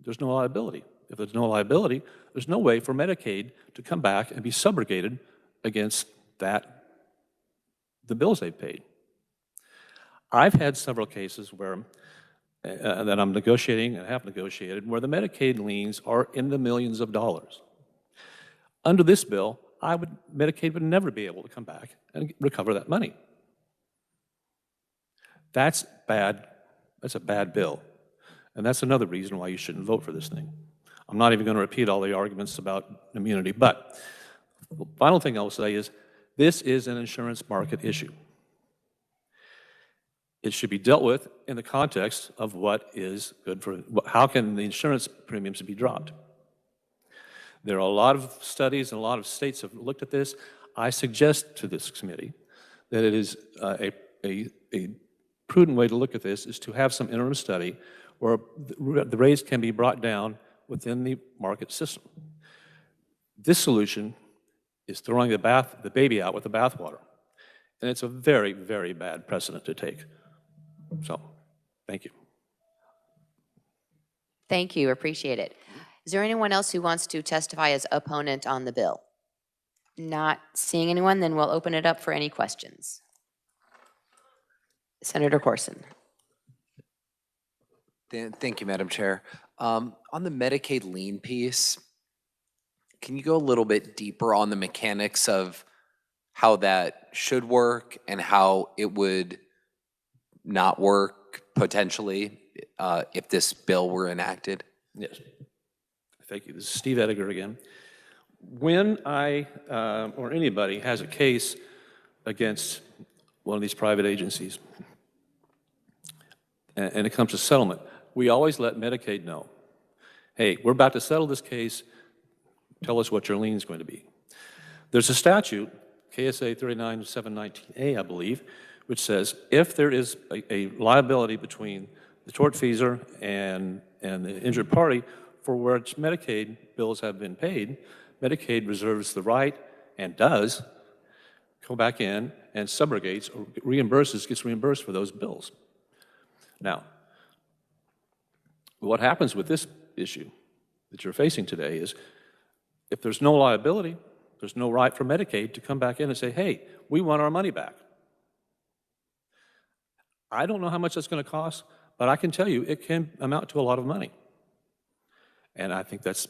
there's no liability. If there's no liability, there's no way for Medicaid to come back and be subrogated against the bills they've paid. I've had several cases where that I'm negotiating and have negotiated where the Medicaid liens are in the millions of dollars. Under this bill, Medicaid would never be able to come back and recover that money. That's bad. That's a bad bill. And that's another reason why you shouldn't vote for this thing. I'm not even going to repeat all the arguments about immunity, but the final thing I will say is this is an insurance market issue. It should be dealt with in the context of what is good for, how can the insurance premiums be dropped? There are a lot of studies and a lot of states have looked at this. I suggest to this committee that it is a prudent way to look at this is to have some interim study where the rates can be brought down within the market system. This solution is throwing the baby out with the bathwater. And it's a very, very bad precedent to take. So, thank you. Thank you, appreciate it. Is there anyone else who wants to testify as opponent on the bill? Not seeing anyone, then we'll open it up for any questions. Senator Corson. Thank you, Madam Chair. On the Medicaid lien piece, can you go a little bit deeper on the mechanics of how that should work and how it would not work potentially if this bill were enacted? Yes. Thank you. This is Steve Ediger again. When I or anybody has a case against one of these private agencies and it comes to settlement, we always let Medicaid know, hey, we're about to settle this case, tell us what your lien is going to be. There's a statute, KSA 39719A, I believe, which says if there is a liability between the tortfeasor and the injured party for which Medicaid bills have been paid, Medicaid reserves the right and does go back in and subrogates or gets reimbursed for those bills. Now, what happens with this issue that you're facing today is if there's no liability, there's no right for Medicaid to come back in and say, hey, we want our money back. I don't know how much that's going to cost, but I can tell you it can amount to a lot of money. And I think that's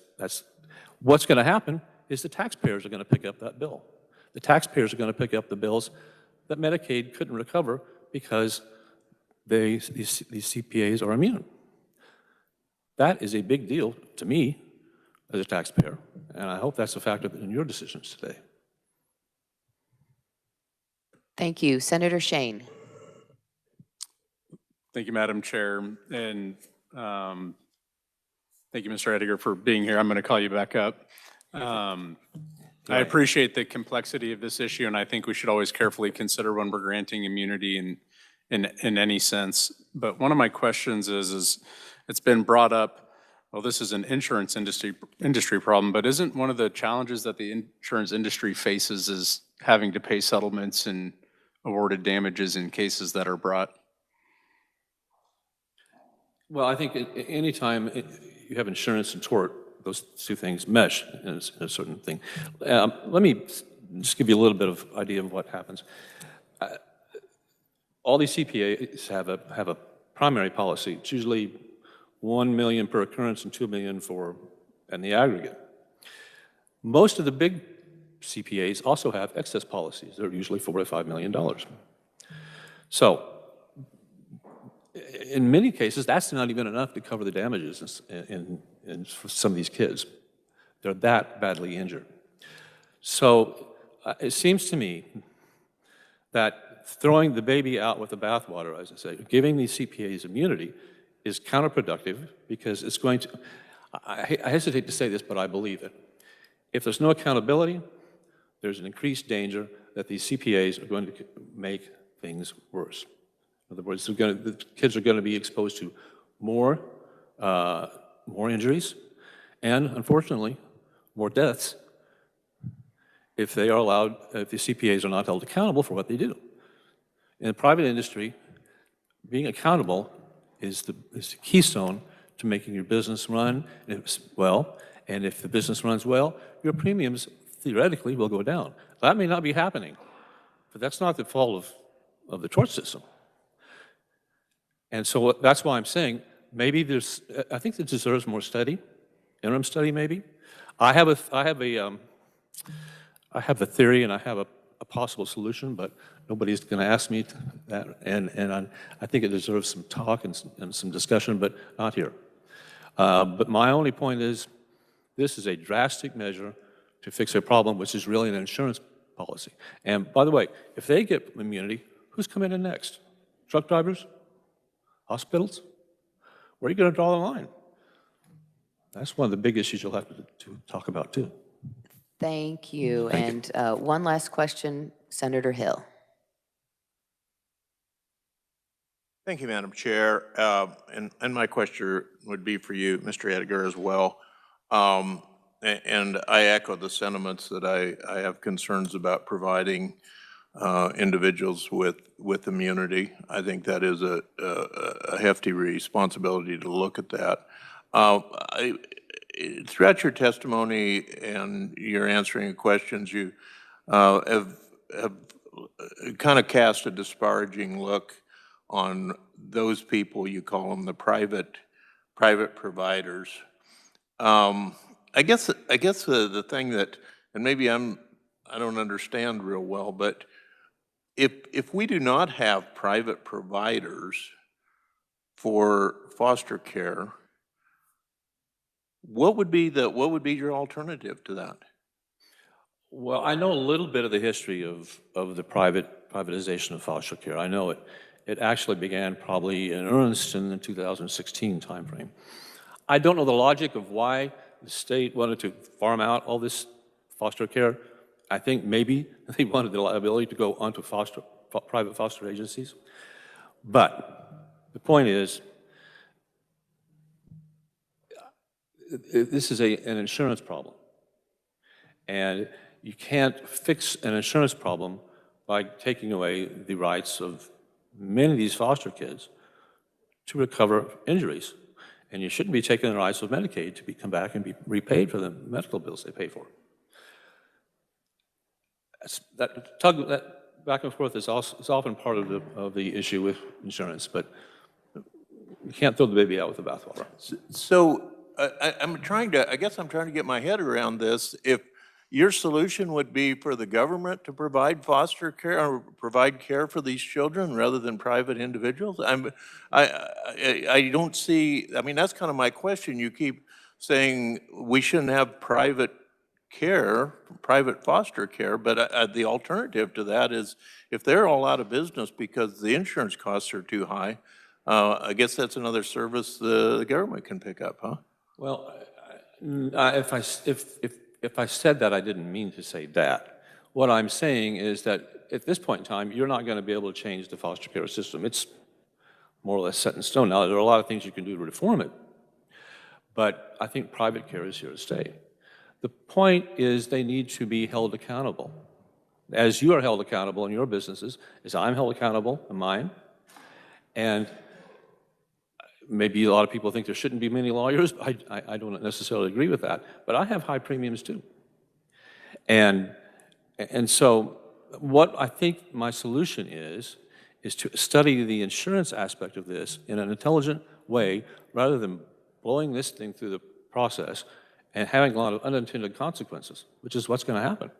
what's going to happen is the taxpayers are going to pick up that bill. The taxpayers are going to pick up the bills that Medicaid couldn't recover because these CPAs are immune. That is a big deal to me as a taxpayer, and I hope that's a factor in your decisions today. Thank you. Senator Shane. Thank you, Madam Chair, and thank you, Mr. Ettinger, for being here. I'm going to call you back up. I appreciate the complexity of this issue, and I think we should always carefully consider when we're granting immunity in any sense. But one of my questions is it's been brought up, well, this is an insurance industry problem, but isn't one of the challenges that the insurance industry faces is having to pay settlements and awarded damages in cases that are brought? Well, I think anytime you have insurance and tort, those two things mesh in a certain thing. Let me just give you a little bit of idea of what happens. All these CPAs have a primary policy. It's usually $1 million per occurrence and $2 million in the aggregate. Most of the big CPAs also have excess policies. They're usually $4 to $5 million. So, in many cases, that's not even enough to cover the damages for some of these kids. They're that badly injured. So it seems to me that throwing the baby out with the bathwater, as I say, giving these CPAs immunity is counterproductive because it's going to, I hesitate to say this, but I believe it. If there's no accountability, there's an increased danger that these CPAs are going to make things worse. In other words, the kids are going to be exposed to more injuries and, unfortunately, more deaths if they are allowed, if the CPAs are not held accountable for what they do. In the private industry, being accountable is the keystone to making your business run well, and if the business runs well, your premiums theoretically will go down. That may not be happening, but that's not the fault of the tort system. And so that's why I'm saying maybe I think it deserves more study, interim study maybe. I have a theory and I have a possible solution, but nobody's going to ask me that, and I think it deserves some talk and some discussion, but not here. But my only point is this is a drastic measure to fix a problem which is really an insurance policy. And by the way, if they get immunity, who's coming in next? Truck drivers? Hospitals? Where are you going to draw the line? That's one of the big issues you'll have to talk about, too. Thank you. And one last question, Senator Hill. Thank you, Madam Chair. And my question would be for you, Mr. Ettinger, as well. And I echo the sentiments that I have concerns about providing individuals with immunity. I think that is a hefty responsibility to look at that. Throughout your testimony and your answering questions, you have kind of cast a disparaging look on those people, you call them the private providers. I guess the thing that, and maybe I don't understand real well, but if we do not have private providers for foster care, what would be your alternative to that? Well, I know a little bit of the history of the privatization of foster care. I know it actually began probably in earnest in the 2016 timeframe. I don't know the logic of why the state wanted to farm out all this foster care. I think maybe they wanted the liability to go onto foster private foster agencies. But the point is, this is an insurance problem. And you can't fix an insurance problem by taking away the rights of many of these foster kids to recover injuries. And you shouldn't be taking the rights of Medicaid to come back and be repaid for the medical bills they pay for. That back and forth is often part of the issue with insurance, but you can't throw the baby out with the bathwater. So I guess I'm trying to get my head around this. If your solution would be for the government to provide foster care or provide care for these children rather than private individuals, I don't see, I mean, that's kind of my question. You keep saying we shouldn't have private care, private foster care, but the alternative to that is if they're all out of business because the insurance costs are too high, I guess that's another service the government can pick up, huh? Well, if I said that, I didn't mean to say that. What I'm saying is that at this point in time, you're not going to be able to change the foster care system. It's more or less set in stone. Now, there are a lot of things you can do to reform it, but I think private care is here to stay. The point is they need to be held accountable. As you are held accountable in your businesses, as I'm held accountable in mine, and maybe a lot of people think there shouldn't be many lawyers. I don't necessarily agree with that, but I have high premiums too. And so what I think my solution is to study the insurance aspect of this in an intelligent way rather than blowing this thing through the process and having a lot of unintended consequences, which is what's going to happen.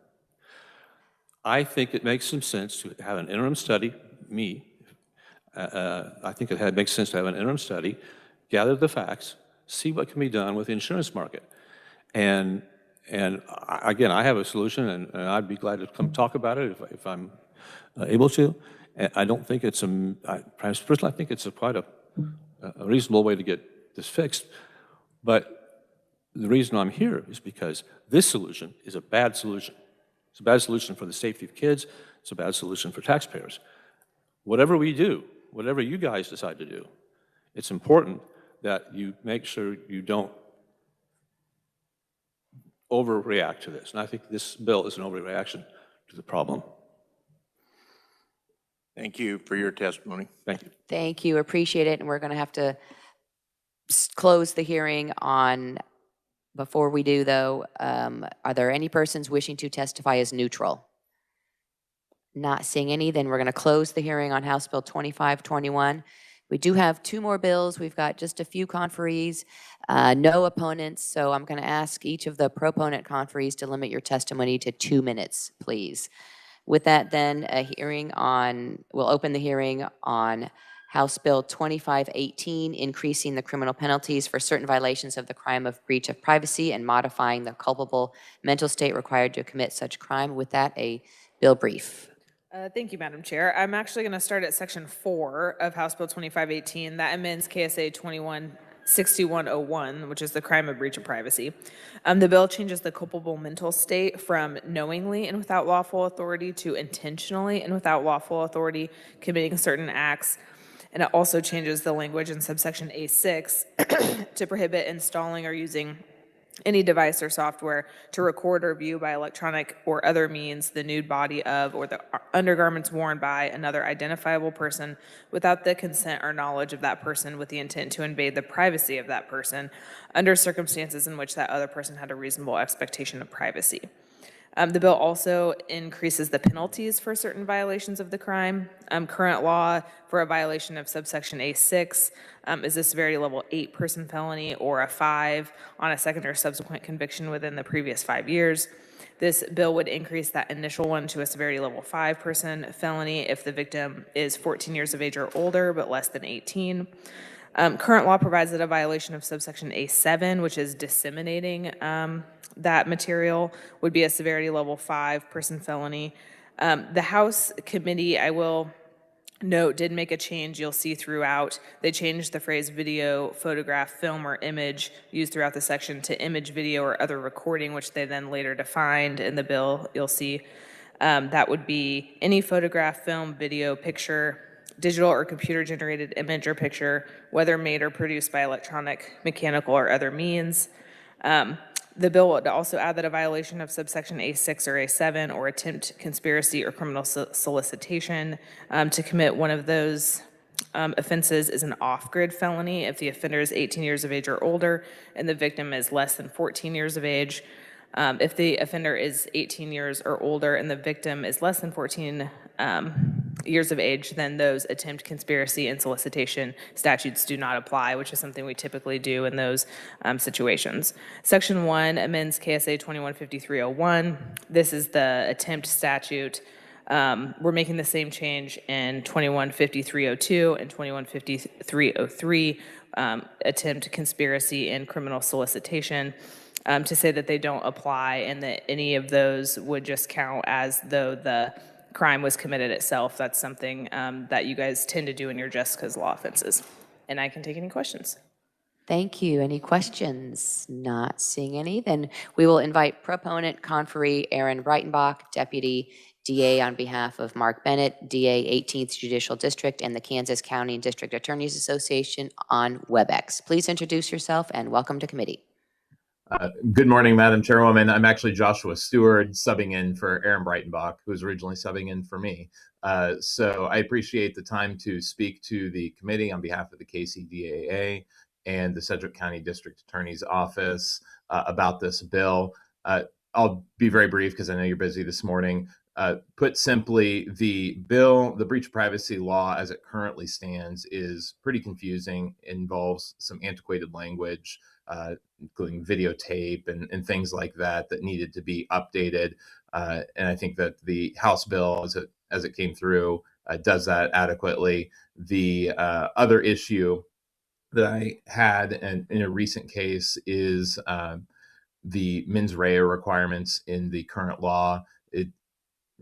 I think it makes some sense to have an interim study, I think it makes sense to have an interim study, gather the facts, see what can be done with the insurance market. And again, I have a solution, and I'd be glad to come talk about it if I'm able to. And I don't think it's personally, I think it's quite a reasonable way to get this fixed. But the reason I'm here is because this solution is a bad solution. It's a bad solution for the safety of kids. It's a bad solution for taxpayers. Whatever we do, whatever you guys decide to do, it's important that you make sure you don't overreact to this. And I think this bill is an overreaction to the problem. Thank you for your testimony. Thank you. Thank you, appreciate it. And we're going to have to close the hearing on, before we do though, are there any persons wishing to testify as neutral? Not seeing any, then we're going to close the hearing on House Bill 2521. We do have two more bills. We've got just a few conferees, no opponents. So I'm going to ask each of the proponent conferees to limit your testimony to 2 minutes, please. With that, then, we'll open the hearing on House Bill 2518, increasing the criminal penalties for certain violations of the crime of breach of privacy and modifying the culpable mental state required to commit such crime. With that, a bill brief. Thank you, Madam Chair. I'm actually going to start at Section 4 of House Bill 2518. That amends KSA 216101, which is the crime of breach of privacy. The bill changes the culpable mental state from knowingly and without lawful authority to intentionally and without lawful authority committing certain acts. And it also changes the language in subsection A6 to prohibit installing or using any device or software to record or view by electronic or other means the nude body of or the undergarments worn by another identifiable person without the consent or knowledge of that person with the intent to invade the privacy of that person under circumstances in which that other person had a reasonable expectation of privacy. The bill also increases the penalties for certain violations of the crime. Current law for a violation of subsection A6 is a severity level 8 person felony or a 5 on a second or subsequent conviction within the previous 5 years. This bill would increase that initial one to a severity level 5 person felony if the victim is 14 years of age or older but less than 18. Current law provides that a violation of subsection A7, which is disseminating that material, would be a severity level 5 person felony. The House committee, I will note, did make a change you'll see throughout. They changed the phrase video, photograph, film, or image used throughout the section to image, video, or other recording, which they then later defined in the bill, you'll see. That would be any photograph, film, video, picture, digital or computer-generated image or picture, whether made or produced by electronic, mechanical, or other means. The bill would also add that a violation of subsection A6 or A7 or attempt, conspiracy, or criminal solicitation to commit one of those offenses is an off-grid felony if the offender is 18 years of age or older and the victim is less than 14 years of age. If the offender is 18 years or older and the victim is less than 14 years of age, then those attempt, conspiracy, and solicitation statutes do not apply, which is something we typically do in those situations. Section 1 amends KSA 215301. This is the attempt statute. We're making the same change in 215302 and 215303, attempt, conspiracy, and criminal solicitation, to say that they don't apply and that any of those would just count as though the crime was committed itself. That's something that you guys tend to do in your just cause law offenses. And I can take any questions. Thank you. Any questions? Not seeing any. Then we will invite proponent conferee Aaron Breitenbach, Deputy DA on behalf of Mark Bennett, DA 18th Judicial District and the Kansas County District Attorneys Association on WebEx. Please introduce yourself and welcome to committee. Good morning, Madam Chairwoman. I'm actually Joshua Stewart, subbing in for Aaron Breitenbach, who was originally subbing in for me. So I appreciate the time to speak to the committee on behalf of the KCDAA and the Sedgwick County District Attorney's Office about this bill. I'll be very brief because I know you're busy this morning. Put simply, the bill, the breach of privacy law as it currently stands, is pretty confusing, involves some antiquated language, including videotape and things like that needed to be updated. And I think that the House bill, as it came through, does that adequately. The other issue that I had in a recent case is the mens rea requirements in the current law. It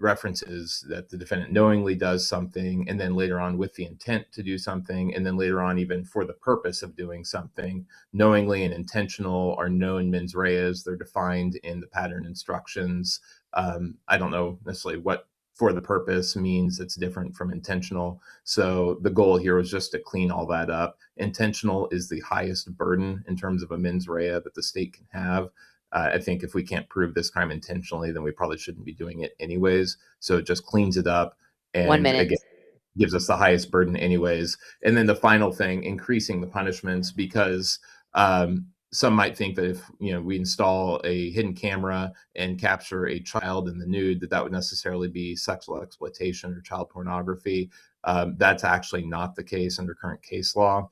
references that the defendant knowingly does something, and then later on with the intent to do something, and then later on even for the purpose of doing something. Knowingly and intentional are known mens reas. They're defined in the pattern instructions. I don't know necessarily what for the purpose means. It's different from intentional. So the goal here was just to clean all that up. Intentional is the highest burden in terms of a mens rea that the state can have. I think if we can't prove this crime intentionally, then we probably shouldn't be doing it anyways. So it just cleans it up and 1 minute. again, gives us the highest burden anyways. And then the final thing, increasing the punishments, because some might think that if we install a hidden camera and capture a child in the nude, that would necessarily be sexual exploitation or child pornography. That's actually not the case under current case law,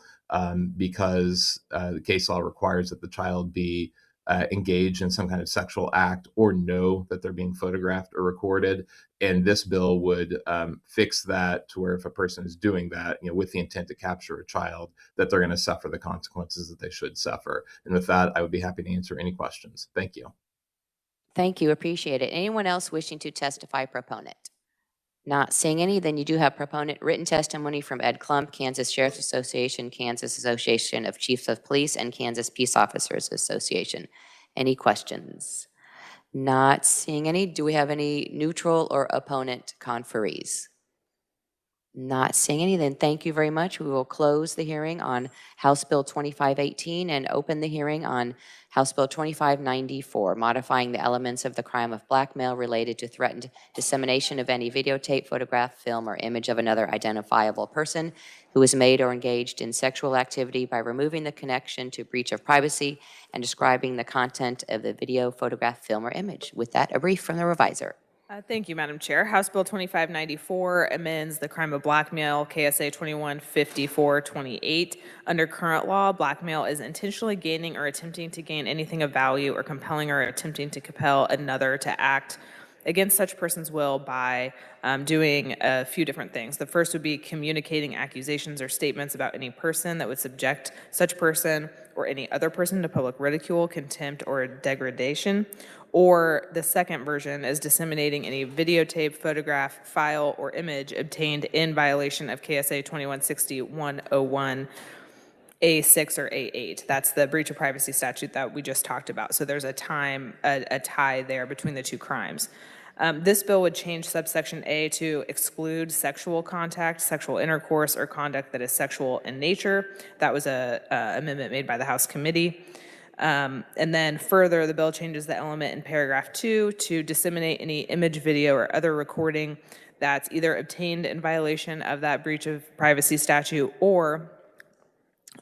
because the case law requires that the child be engage in some kind of sexual act or know that they're being photographed or recorded. And this bill would fix that to where if a person is doing that, with the intent to capture a child, that they're going to suffer the consequences that they should suffer. And with that, I would be happy to answer any questions. Thank you. Thank you. Appreciate it. Anyone else wishing to testify proponent? Not seeing any, then you do have proponent written testimony from Ed Klump, Kansas Sheriff's Association, Kansas Association of Chiefs of Police, and Kansas Peace Officers Association. Any questions? Not seeing any. Do we have any neutral or opponent conferees? Not seeing any, then thank you very much. We will close the hearing on House Bill 2518 and open the hearing on House Bill 2594, modifying the elements of the crime of blackmail related to threatened dissemination of any videotape, photograph, film, or image of another identifiable person who is made or engaged in sexual activity by removing the connection to breach of privacy and describing the content of the video, photograph, film, or image. With that, a brief from the reviser. Thank you, Madam Chair. House Bill 2594 amends the crime of blackmail, KSA 215428. Under current law, blackmail is intentionally gaining or attempting to gain anything of value or compelling or attempting to compel another to act against such person's will by doing a few different things. The first would be communicating accusations or statements about any person that would subject such person or any other person to public ridicule, contempt, or degradation. Or the second version is disseminating any videotape, photograph, file, or image obtained in violation of KSA 216101, A6 or A8. That's the breach of privacy statute that we just talked about. So there's a tie there between the two crimes. This bill would change subsection A to exclude sexual contact, sexual intercourse, or conduct that is sexual in nature. That was a amendment made by the House committee. And then further, the bill changes the element in paragraph 2 to disseminate any image, video, or other recording that's either obtained in violation of that breach of privacy statute or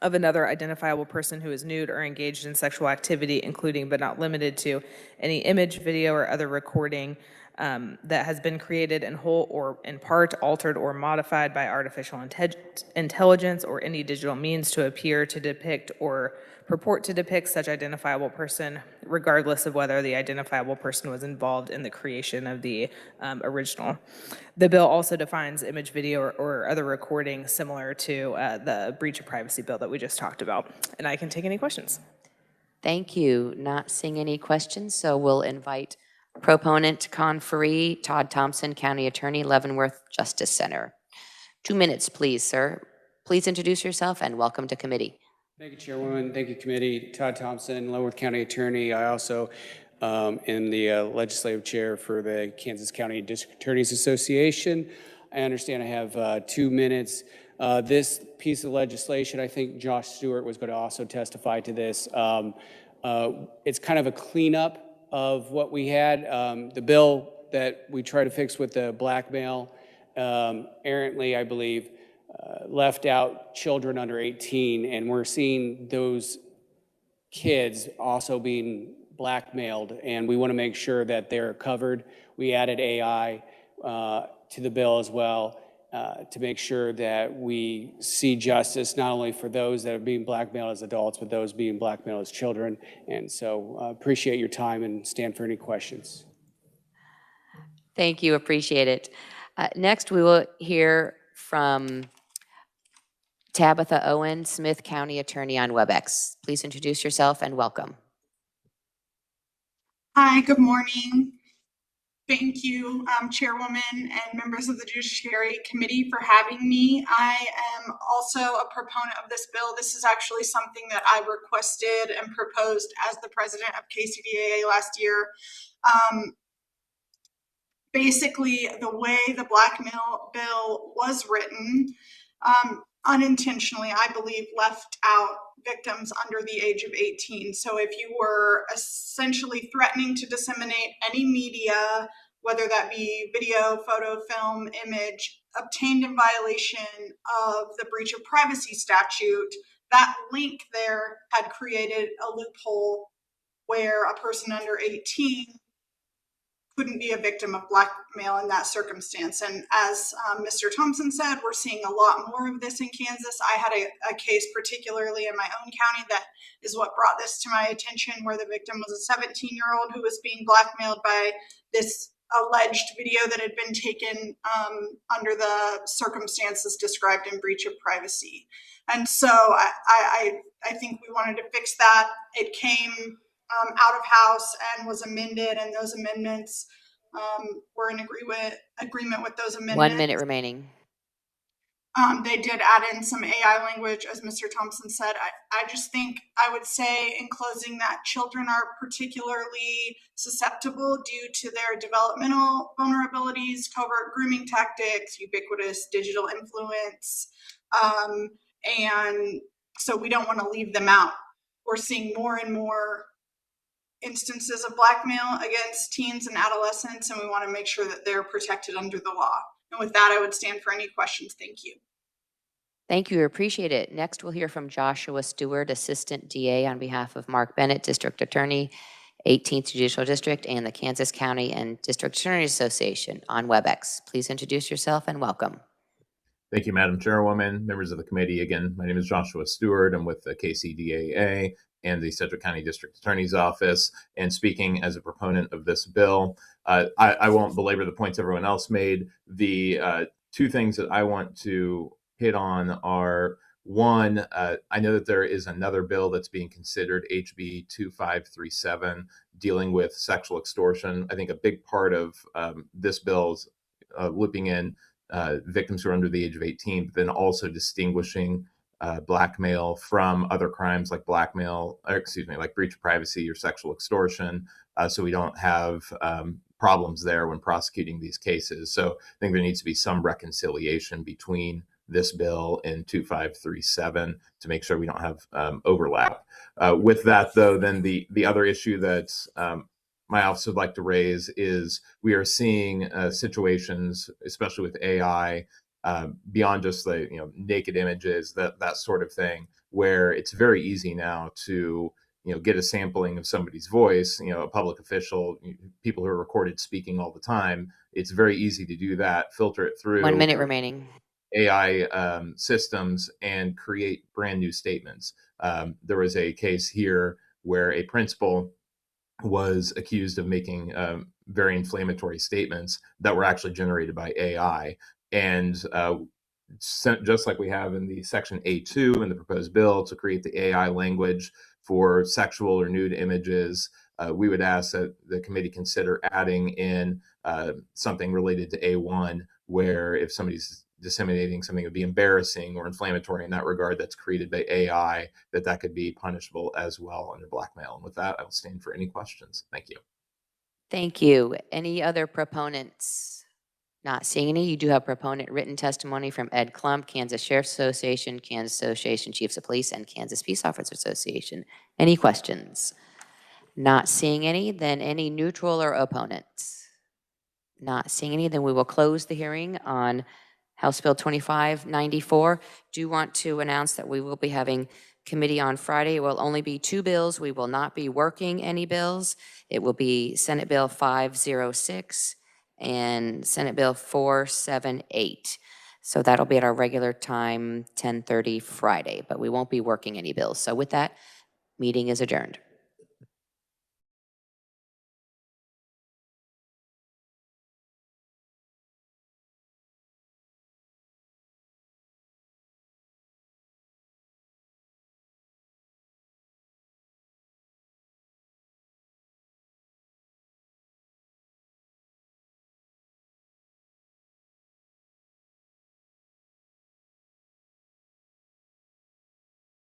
of another identifiable person who is nude or engaged in sexual activity, including but not limited to any image, video, or other recording that has been created in whole or in part, altered or modified by artificial intelligence or any digital means to appear to depict or purport to depict such identifiable person, regardless of whether the identifiable person was involved in the creation of the original. The bill also defines image, video, or other recording similar to the breach of privacy bill that we just talked about. And I can take any questions. Thank you. Not seeing any questions, so we'll invite proponent conferee Todd Thompson, County Attorney, Leavenworth Justice Center. 2 minutes, please, sir. Please introduce yourself and welcome to committee. Thank you, Chairwoman. Thank you, Committee. Todd Thompson, Leavenworth County Attorney. I also am the Legislative Chair for the Kansas County District Attorneys Association. I understand I have 2 minutes. This piece of legislation, I think Josh Stewart was going to also testify to this. It's kind of a cleanup of what we had. The bill that we try to fix with the blackmail, errantly, I believe, left out children under 18, and we're seeing those kids also being blackmailed, and we want to make sure that they're covered. We added AI to the bill as well to make sure that we see justice not only for those that are being blackmailed as adults, but those being blackmailed as children. And so appreciate your time and stand for any questions. Thank you, appreciate it. Next, we will hear from Tabitha Owen, Smith County Attorney on WebEx. Please introduce yourself and welcome. Hi, good morning. Thank you, Chairwoman and members of the Judiciary Committee for having me. I am also a proponent of this bill. This is actually something that I requested and proposed as the president of KCDAA last year. Basically, the way the blackmail bill was written, unintentionally, I believe, left out victims under the age of 18. So if you were essentially threatening to disseminate any media, whether that be video, photo, film, image, obtained in violation of the breach of privacy statute, that link there had created a loophole where a person under 18 couldn't be a victim of blackmail in that circumstance. And as Mr. Thompson said, we're seeing a lot more of this in Kansas. I had a case particularly in my own county that is what brought this to my attention, where the victim was a 17-year-old who was being blackmailed by this alleged video that had been taken under the circumstances described in breach of privacy. And so I think we wanted to fix that. It came out of House and was amended, and those amendments were in agreement with those amendments. 1 minute remaining. They did add in some AI language, as Mr. Thompson said. I just think I would say in closing that children are particularly susceptible due to their developmental vulnerabilities, covert grooming tactics, ubiquitous digital influence, and so we don't want to leave them out. We're seeing more and more instances of blackmail against teens and adolescents, and we want to make sure that they're protected under the law. And with that, I would stand for any questions. Thank you. Thank you, appreciate it. Next, we'll hear from Joshua Stewart, Assistant DA on behalf of Mark Bennett, District Attorney, 18th Judicial District, and the Kansas County and District Attorneys Association on WebEx. Please introduce yourself and welcome. Thank you, Madam Chairwoman, members of the committee. Again, my name is Joshua Stewart. I'm with the KCDAA and the Sedgwick County District Attorney's Office, and speaking as a proponent of this bill. I won't belabor the points everyone else made. The two things that I want to hit on are, one, I know that there is another bill that's being considered, HB 2537, dealing with sexual extortion. I think a big part of this bill is looping in victims who are under the age of 18, but then also distinguishing blackmail from other crimes like like breach of privacy or sexual extortion, so we don't have problems there when prosecuting these cases. So I think there needs to be some reconciliation between this bill and 2537 to make sure we don't have overlap. With that, though, then the other issue that my office would like to raise is we are seeing situations, especially with AI, beyond just the naked images, that sort of thing, where it's very easy now to get a sampling of somebody's voice, a public official, people who are recorded speaking all the time. It's very easy to do that, filter it through 1 minute remaining. AI systems and create brand new statements. There was a case here where a principal was accused of making very inflammatory statements that were actually generated by AI. And just like we have in the section A2 in the proposed bill to create the AI language for sexual or nude images, we would ask that the committee consider adding in something related to A1, where if somebody's disseminating something that would be embarrassing or inflammatory in that regard that's created by AI, that could be punishable as well under blackmail. And with that, I will stand for any questions. Thank you. Thank you. Any other proponents? Not seeing any. You do have proponent written testimony from Ed Klump, Kansas Sheriff's Association, Kansas Association Chiefs of Police, and Kansas Peace Officers Association. Any questions? Not seeing any. Then any neutral or opponents? Not seeing any. Then we will close the hearing on House Bill 2594. Do want to announce that we will be having committee on Friday. It will only be 2 bills. We will not be working any bills. It will be Senate Bill 506 and Senate Bill 478. So that'll be at our regular time, 10:30 Friday, but we won't be working any bills. So with that, meeting is adjourned.